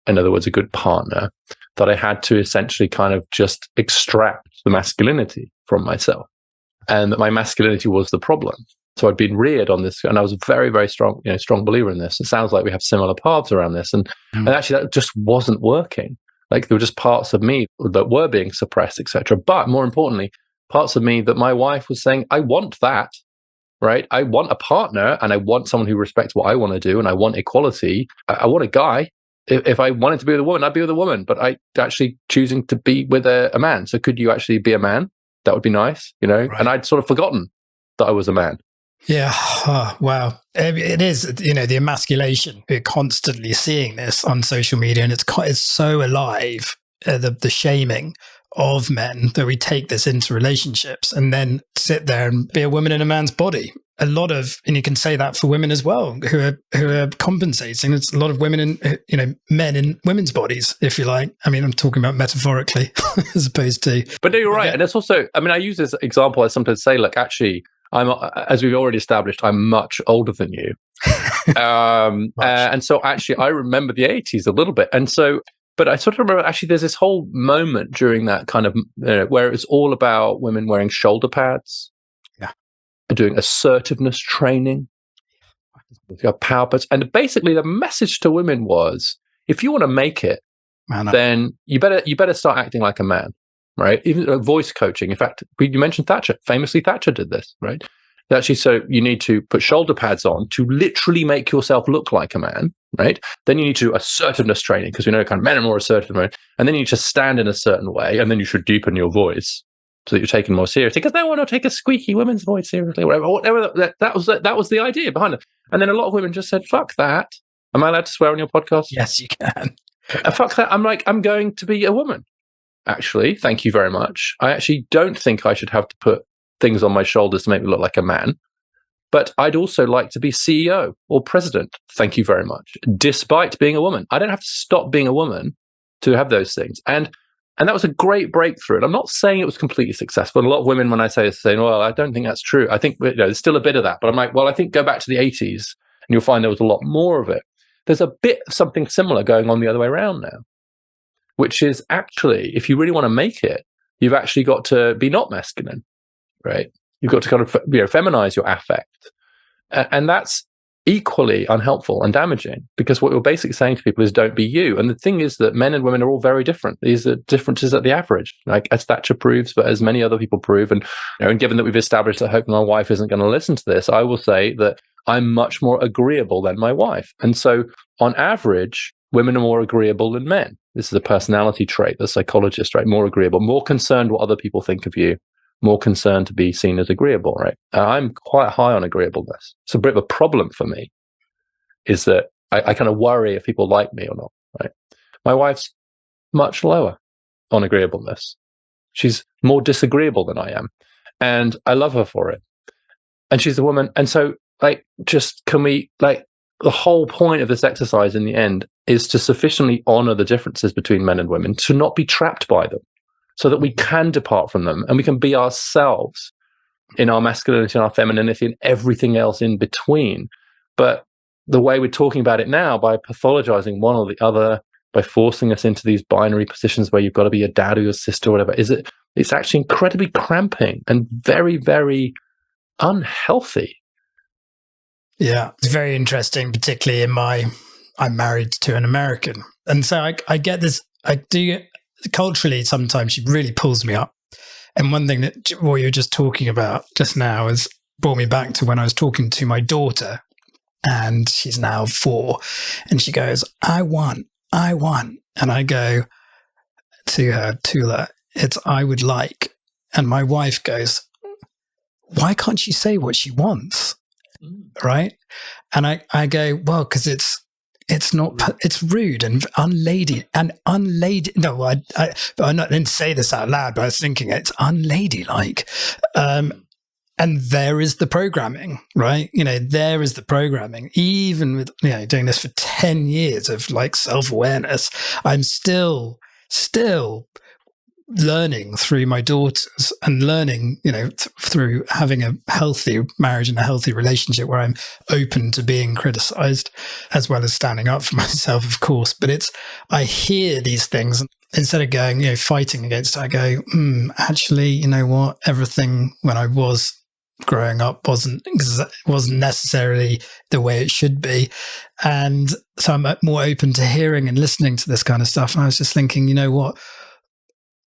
in other words, a good partner, that I had to essentially kind of just extract the masculinity from myself, and that my masculinity was the problem. So I'd been reared on this, and I was a very, very strong believer in this. It sounds like we have similar paths around this. And actually that just wasn't working. Like there were just parts of me that were being suppressed, etc. But more importantly, parts of me that my wife was saying, I want that, right? I want a partner, and I want someone who respects what I want to do, and I want equality. I want a guy. If I wanted to be with a woman, I'd be with a woman, but I actually choosing to be with a man. So could you actually be a man? That would be nice, Right. And I'd sort of forgotten that I was a man. Yeah. Oh, wow. It is, the emasculation. We're constantly seeing this on social media, and it's so alive, the shaming of men, that we take this into relationships and then sit there and be a woman in a man's body. A lot of, and you can say that for women as well, who are compensating. It's a lot of women in, men in women's bodies, if you like. I mean, I'm talking about metaphorically as opposed to. But no, you're right. And it's also, I use this example. I sometimes say, look, actually, as we've already established, I'm much older than you. And so actually, I remember the 80s a little bit. And so, but I sort of remember actually there's this whole moment during that kind of, where it was all about women wearing shoulder pads. Yeah. And doing assertiveness training. Power pads. And basically the message to women was, if you want to make it, then you better start acting like a man. Right, even voice coaching. In fact, you mentioned Thatcher. Famously, Thatcher did this. Right, actually, so you need to put shoulder pads on to literally make yourself look like a man. Right, then you need to do assertiveness training, because we know kind of men are more assertive. Right, and then you need to stand in a certain way, and then you should deepen your voice so that you're taken more seriously. Because no one will take a squeaky woman's voice seriously. Whatever. That was the idea behind it. And then a lot of women just said, "Fuck that." Am I allowed to swear on your podcast? Yes, you can. Fuck that. I'm going to be a woman. Actually, thank you very much. I actually don't think I should have to put things on my shoulders to make me look like a man. But I'd also like to be CEO or president. Thank you very much. Despite being a woman, I don't have to stop being a woman to have those things. And that was a great breakthrough. And I'm not saying it was completely successful. And a lot of women, when I say this, saying, well, I don't think that's true. I think there's still a bit of that. But I'm like, well, I think go back to the 80s and you'll find there was a lot more of it. There's a bit of something similar going on the other way around now, which is actually, if you really want to make it, you've actually got to be not masculine, right? You've got to kind of feminize your affect. And that's equally unhelpful and damaging, because what you're basically saying to people is don't be you. And the thing is that men and women are all very different. These are differences at the average, like as Thatcher proves, but as many other people prove. And, and given that we've established that I hope my wife isn't going to listen to this, I will say that I'm much more agreeable than my wife. And so on average, women are more agreeable than men. This is a personality trait, the psychologist, right? More agreeable, more concerned what other people think of you, more concerned to be seen as agreeable, right? I'm quite high on agreeableness. So a bit of a problem for me is that I kind of worry if people like me or not, right? My wife's much lower on agreeableness. She's more disagreeable than I am. And I love her for it. And she's a woman. And so, the whole point of this exercise in the end is to sufficiently honor the differences between men and women, to not be trapped by them, so that we can depart from them and we can be ourselves in our masculinity and our femininity and everything else in between. But the way we're talking about it now, by pathologizing one or the other, by forcing us into these binary positions where you've got to be your dad or your sister or whatever, it's actually incredibly cramping and very, very unhealthy. Yeah, it's very interesting, particularly I'm married to an American. And so I get this, I do culturally, sometimes she really pulls me up. And one thing that what you were just talking about just now has brought me back to when I was talking to my daughter, and she's now 4, and she goes, I want. And I go to her, Tula, it's I would like. And my wife goes, why can't she say what she wants? Right? And I go, well, because it's not, it's rude and unlady. No, I didn't say this out loud, but I was thinking it's unladylike. And there is the programming, right? There is the programming. Even with, doing this for 10 years of like self-awareness, I'm still learning through my daughters and learning, through having a healthy marriage and a healthy relationship where I'm open to being criticized as well as standing up for myself, of course. But I hear these things, instead of going, fighting against it, I go, actually, you know what? Everything when I was growing up wasn't necessarily the way it should be. And so I'm more open to hearing and listening to this kind of stuff. And I was just thinking, you know what?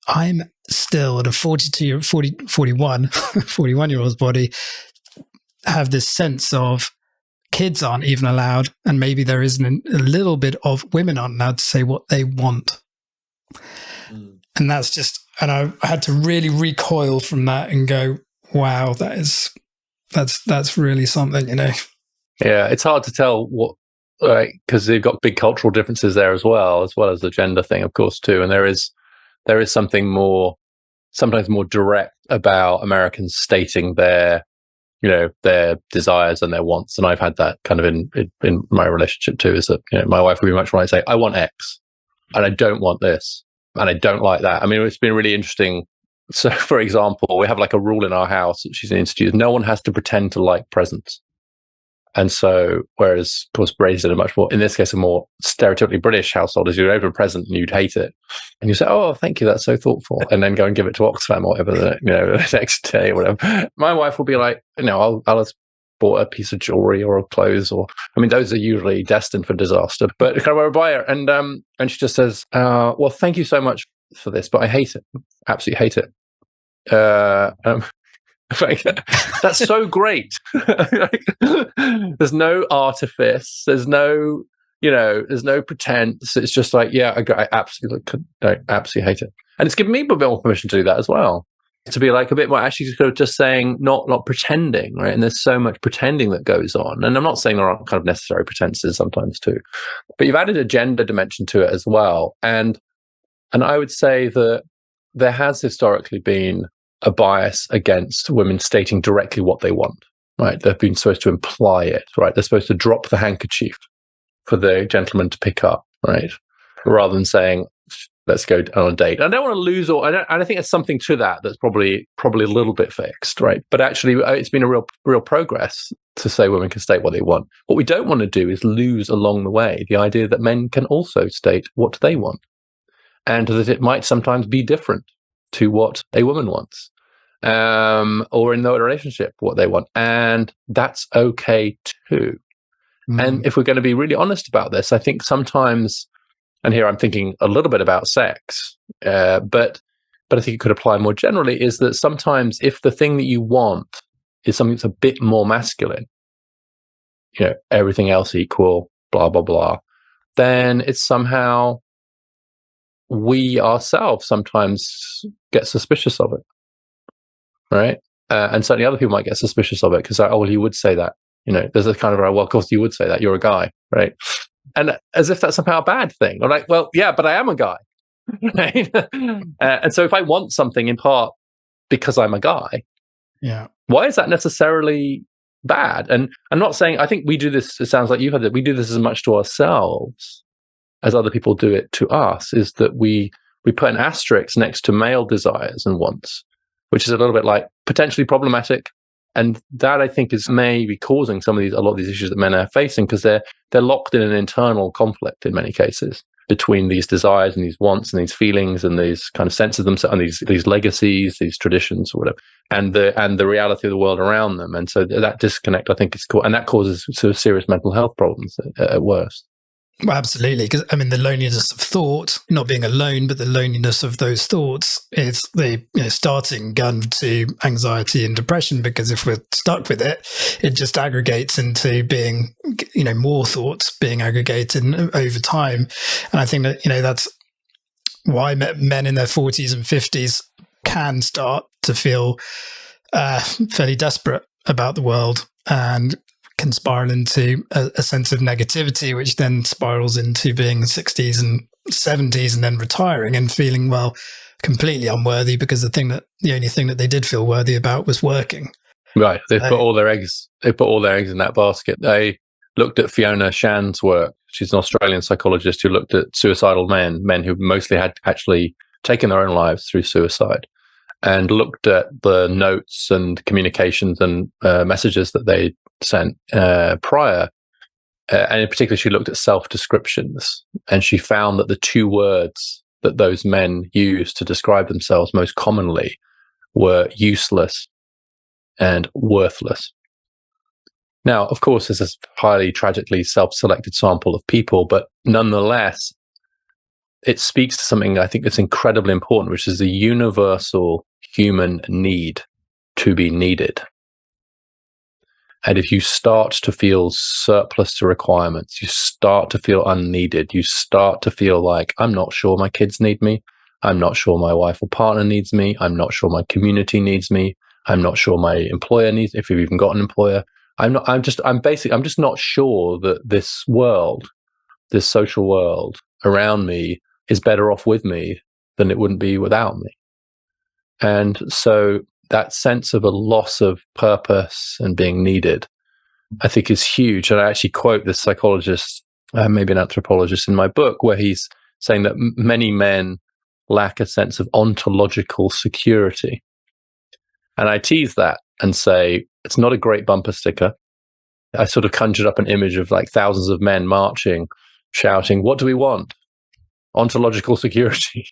I'm still at a 41-year-old's body, have this sense of kids aren't even allowed, and maybe there isn't a little bit of women aren't allowed to say what they want. And that's just, and I had to really recoil from that and go, wow, that's really something, you know. Yeah, it's hard to tell what, right, because they've got big cultural differences there as well as the gender thing, of course, too. And there is something sometimes more direct about Americans stating their desires and their wants. And I've had that kind of in my relationship too, is that, you know, my wife would be much more like, say, I want X and I don't want this and I don't like that. I mean, it's been really interesting. So, for example, we have like a rule in our house that she's instituted: no one has to pretend to like presents. And so, whereas, of course, raised in a much more, in this case, a more stereotypically British household, is you'd open a present and you'd hate it. And you say, oh, thank you, that's so thoughtful. And then go and give it to Oxfam or whatever, the next day or whatever. My wife will be like, I'll have bought a piece of jewelry or clothes, or, I mean, those are usually destined for disaster. But kind of where I buy it. And she just says, well, thank you so much for this, but I hate it. Absolutely hate it. That's so great. There's no artifice. There's no pretense. It's just like, yeah, I absolutely hate it. And it's given me a bit more permission to do that as well. To be like a bit more actually just saying, not pretending, right? And there's so much pretending that goes on. And I'm not saying there aren't kind of necessary pretenses sometimes too, but you've added a gender dimension to it as well. And I would say that there has historically been a bias against women stating directly what they want, right? They've been supposed to imply it, right? They're supposed to drop the handkerchief for the gentleman to pick up, right? Rather than saying, let's go on a date. I don't want to lose all, and I think there's something to that that's probably a little bit fixed, right? But actually, it's been a real progress to say women can state what they want. What we don't want to do is lose along the way the idea that men can also state what they want, and that it might sometimes be different to what a woman wants, or in the relationship, what they want. And that's okay too. And if we're going to be really honest about this, I think sometimes, and here I'm thinking a little bit about sex, but I think it could apply more generally, is that sometimes if the thing that you want is something that's a bit more masculine, everything else equal, blah, blah, blah, then it's somehow we ourselves sometimes get suspicious of it, right? And certainly other people might get suspicious of it because, oh, well, you would say that. There's a kind of, well, of course you would say that. You're a guy, right? And as if that's somehow a bad thing. I'm like, well, yeah, but I am a guy, right? And so if I want something in part because I'm a guy, yeah, why is that necessarily bad? And I'm not saying, I think we do this, it sounds like you've had it, we do this as much to ourselves as other people do it to us, is that we put an asterisk next to male desires and wants, which is a little bit like potentially problematic. And that, I think, is maybe causing a lot of these issues that men are facing, because they're locked in an internal conflict in many cases between these desires and these wants and these feelings and these kind of sense of themselves and these legacies, these traditions or whatever, and the reality of the world around them. And so that disconnect, I think, is cool, and that causes sort of serious mental health problems at worst. Well, absolutely. Because, I mean, the loneliness of thought, not being alone, but the loneliness of those thoughts is the starting gun to anxiety and depression, because if we're stuck with it, it just aggregates into being, more thoughts being aggregated over time. And I think that, that's why men in their 40s and 50s can start to feel fairly desperate about the world and can spiral into a sense of negativity, which then spirals into being 60s and 70s and then retiring and feeling, well, completely unworthy, because the only thing that they did feel worthy about was working. Right. They put all their eggs in that basket. They looked at Fiona Shan's work. She's an Australian psychologist who looked at suicidal men who mostly had actually taken their own lives through suicide, and looked at the notes and communications and messages that they sent prior. And in particular, she looked at self-descriptions, and she found that the two words that those men used to describe themselves most commonly were useless and worthless. Now, of course, this is a highly tragically self-selected sample of people, but nonetheless, it speaks to something I think that's incredibly important, which is the universal human need to be needed. And if you start to feel surplus to requirements, you start to feel unneeded, you start to feel like, I'm not sure my kids need me, I'm not sure my wife or partner needs me, I'm not sure my community needs me, I'm not sure my employer needs, if you've even got an employer, I'm just not sure that this world, this social world around me is better off with me than it wouldn't be without me. And so that sense of a loss of purpose and being needed, I think, is huge. And I actually quote this psychologist, maybe an anthropologist, in my book, where he's saying that many men lack a sense of ontological security. And I tease that and say, it's not a great bumper sticker. I sort of conjured up an image of like thousands of men marching, shouting, what do we want? Ontological security.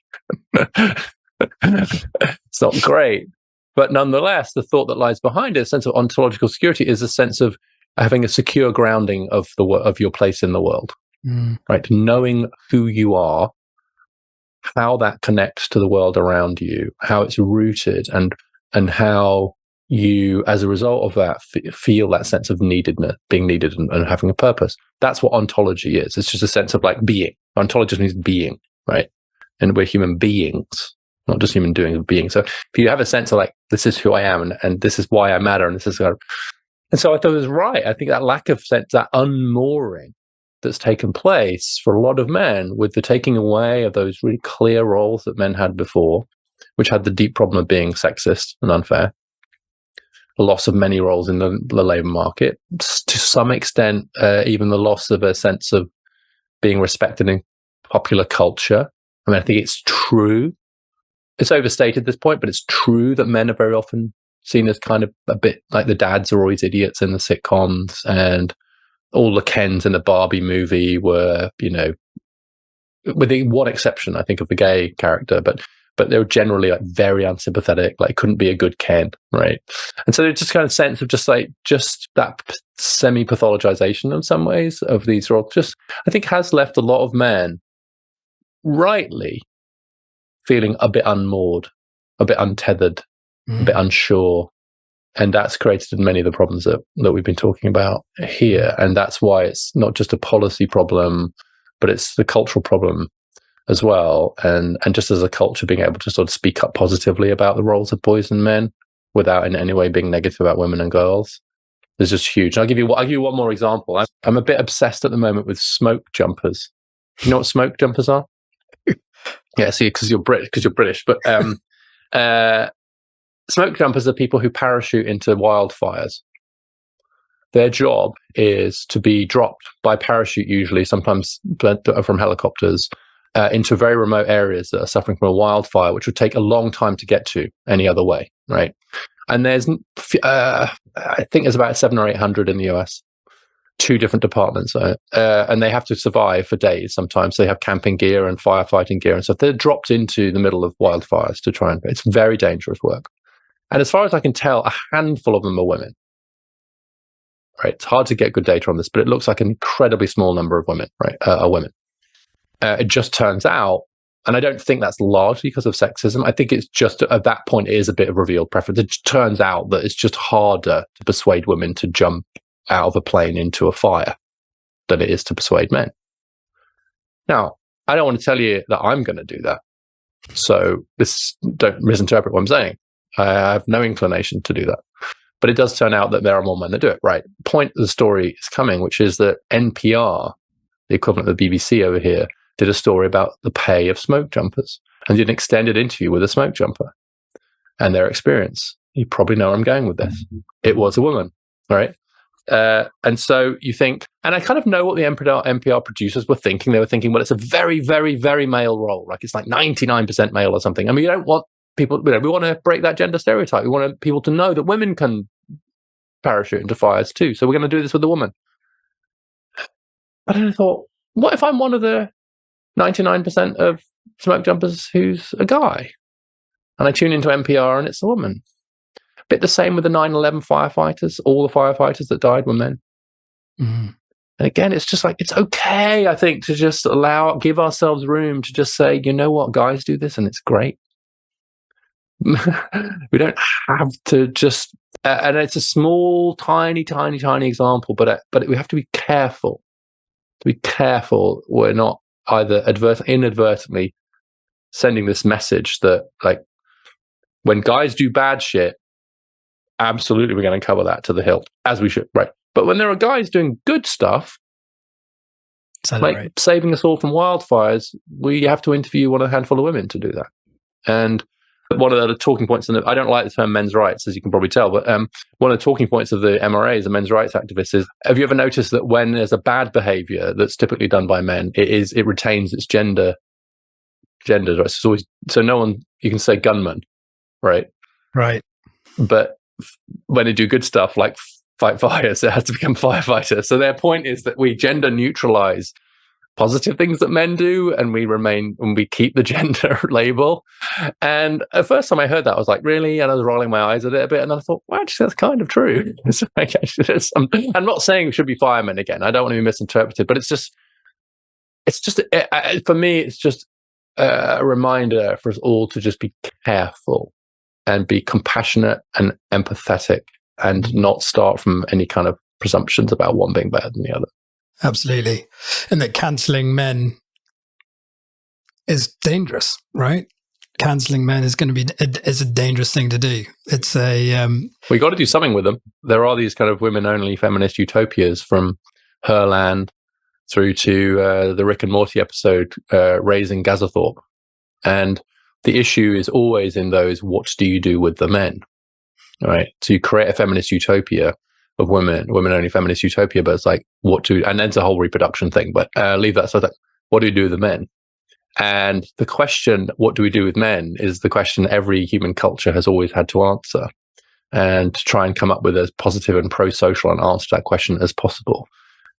It's not great. But nonetheless, the thought that lies behind it, a sense of ontological security, is a sense of having a secure grounding of your place in the world, right? Knowing who you are, how that connects to the world around you, how it's rooted, and how you, as a result of that, feel that sense of neededness, being needed and having a purpose. That's what ontology is. It's just a sense of like being. Ontology means being, right? And we're human beings, not just human doing, but being. So if you have a sense of like, this is who I am, and this is why I matter, and this is, and so I thought it was right. I think that lack of sense, that unmooring that's taken place for a lot of men with the taking away of those really clear roles that men had before, which had the deep problem of being sexist and unfair, the loss of many roles in the labor market, to some extent, even the loss of a sense of being respected in popular culture. I mean, I think it's true. It's overstated at this point, but it's true that men are very often seen as kind of a bit like the dads are always idiots in the sitcoms, and all the Kens in the Barbie movie were, you know, with the one exception, I think, of the gay character, but they were generally like very unsympathetic, like couldn't be a good Ken, right? And so there's just kind of sense of just that semi-pathologization in some ways of these roles, just I think has left a lot of men rightly feeling a bit unmoored, a bit untethered, a bit unsure. And that's created many of the problems that we've been talking about here. And that's why it's not just a policy problem, but it's the cultural problem as well. And just as a culture, being able to sort of speak up positively about the roles of boys and men without in any way being negative about women and girls is just huge. I'll give you one more example. I'm a bit obsessed at the moment with smoke jumpers. You know what smoke jumpers are? Yeah, see, because you're British, but smoke jumpers are people who parachute into wildfires. Their job is to be dropped by parachute, usually, sometimes from helicopters, into very remote areas that are suffering from a wildfire, which would take a long time to get to any other way, right? And there's, I think there's about 700 or 800 in the US, 2 different departments, and they have to survive for days sometimes. They have camping gear and firefighting gear and stuff. They're dropped into the middle of wildfires to try and, it's very dangerous work. And as far as I can tell, a handful of them are women. Right? It's hard to get good data on this, but it looks like an incredibly small number of women, right, are women. It just turns out, and I don't think that's largely because of sexism. I think it's just at that point it is a bit of revealed preference. It turns out that it's just harder to persuade women to jump out of a plane into a fire than it is to persuade men. Now, I don't want to tell you that I'm going to do that. So don't misinterpret what I'm saying. I have no inclination to do that. But it does turn out that there are more men that do it, right? The point of the story is coming, which is that NPR, the equivalent of the BBC over here, did a story about the pay of smoke jumpers and did an extended interview with a smoke jumper and their experience. You probably know where I'm going with this. It was a woman, right? And so you think, and I kind of know what the NPR producers were thinking. They were thinking, well, it's a very, very, very male role. Like it's like 99% male or something. I mean, you don't want people, we want to break that gender stereotype. We want people to know that women can parachute into fires too. So we're going to do this with a woman. But then I thought, what if I'm one of the 99% of smoke jumpers who's a guy? And I tune into NPR and it's a woman. bit the same with the 9/11 firefighters. All the firefighters that died were men. Mm. And again, it's just like, it's okay, I think, to just give ourselves room to just say, you know what, guys do this and it's great. We don't have to just, and it's a small, tiny example, but we have to be careful. We're not either inadvertently sending this message that, like, when guys do bad shit, absolutely we're going to cover that to the hilt, as we should, right? But when there are guys doing good stuff, like saving us all from wildfires, we have to interview a handful of women to do that. And one of the talking points, I don't like the term men's rights, as you can probably tell, but one of the talking points of the MRAs, the men's rights activists, is, have you ever noticed that when there's a bad behavior that's typically done by men, it retains its gender, right? So it's always, so no one, you can say gunman, right? Right. But when they do good stuff like fight fires, it has to become firefighter. So their point is that we gender neutralize positive things that men do, and we keep the gender label. And the first time I heard that, I was like, really? And I was rolling my eyes at it a bit, and I thought, well, actually, that's kind of true. I'm not saying we should be firemen again. I don't want to be misinterpreted, but it's just for me, it's just a reminder for us all to just be careful and be compassionate and empathetic, and not start from any kind of presumptions about one being better than the other. Absolutely. And that cancelling men is dangerous, right? Cancelling men is going to be is a dangerous thing to do. It's we got to do something with them. There are these kind of women-only feminist utopias, from Herland through to the Rick and Morty episode, Raising Gazethorpe. And the issue is always in those, what do you do with the men? Right? So you create a feminist utopia of women-only feminist utopia, but it's like, and then it's a whole reproduction thing, but leave that. So that, what do we do with the men? And the question, what do we do with men, is the question every human culture has always had to answer, and to try and come up with as positive and pro-social an answer to that question as possible.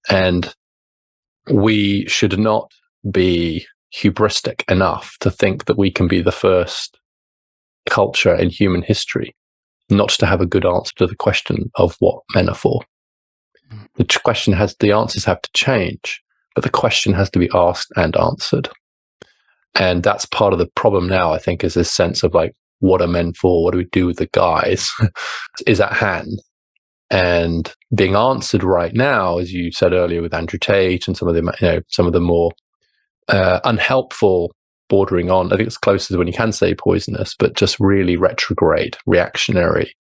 And we should not be hubristic enough to think that we can be the first culture in human history not to have a good answer to the question of what men are for. The answers have to change, but the question has to be asked and answered. And that's part of the problem now, I think, is this sense of like, what are men for? What do we do with the guys? is at hand. And being answered right now, as you said earlier with Andrew Tate and some of the more unhelpful, bordering on, I think it's closer to when you can say poisonous, but just really retrograde, reactionary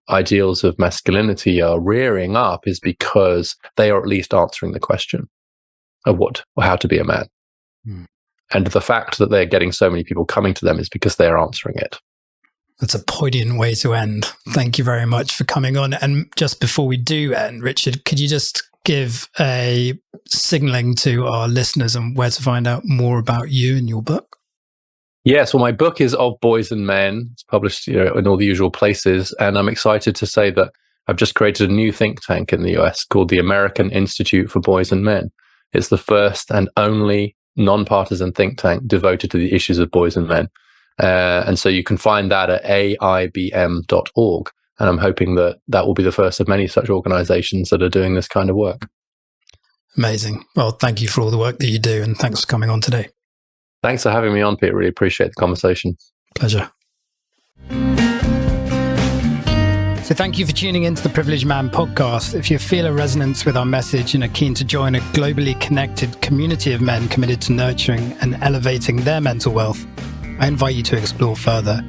ideals of masculinity are rearing up, is because they are at least answering the question of how to be a man. Mm. And the fact that they're getting so many people coming to them is because they're answering it. That's a poignant way to end. Thank you very much for coming on. And just before we do end, Richard, could you just give a signaling to our listeners on where to find out more about you and your book? Yes, well, my book is Of Boys and Men. It's published, in all the usual places. And I'm excited to say that I've just created a new think tank in the US called the American Institute for Boys and Men. It's the first and only non-partisan think tank devoted to the issues of boys and men. And so you can find that at aibm.org. And I'm hoping that will be the first of many such organizations that are doing this kind of work. Amazing. Well, thank you for all the work that you do, and thanks for coming on today. Thanks for having me on, Pete. Really appreciate the conversation. Pleasure. So thank you for tuning into the Privileged Man podcast. If you feel a resonance with our message and are keen to join a globally connected community of men committed to nurturing and elevating their mental wealth, I invite you to explore further.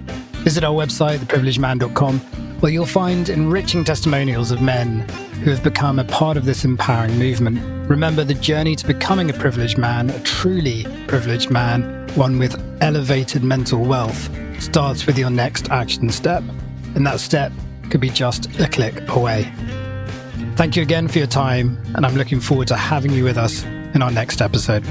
Visit our website, theprivilegedman.com, where you'll find enriching testimonials of men who have become a part of this empowering movement. Remember, the journey to becoming a privileged man, a truly privileged man, one with elevated mental wealth, starts with your next action step. And that step could be just a click away. Thank you again for your time, and I'm looking forward to having you with us in our next episode.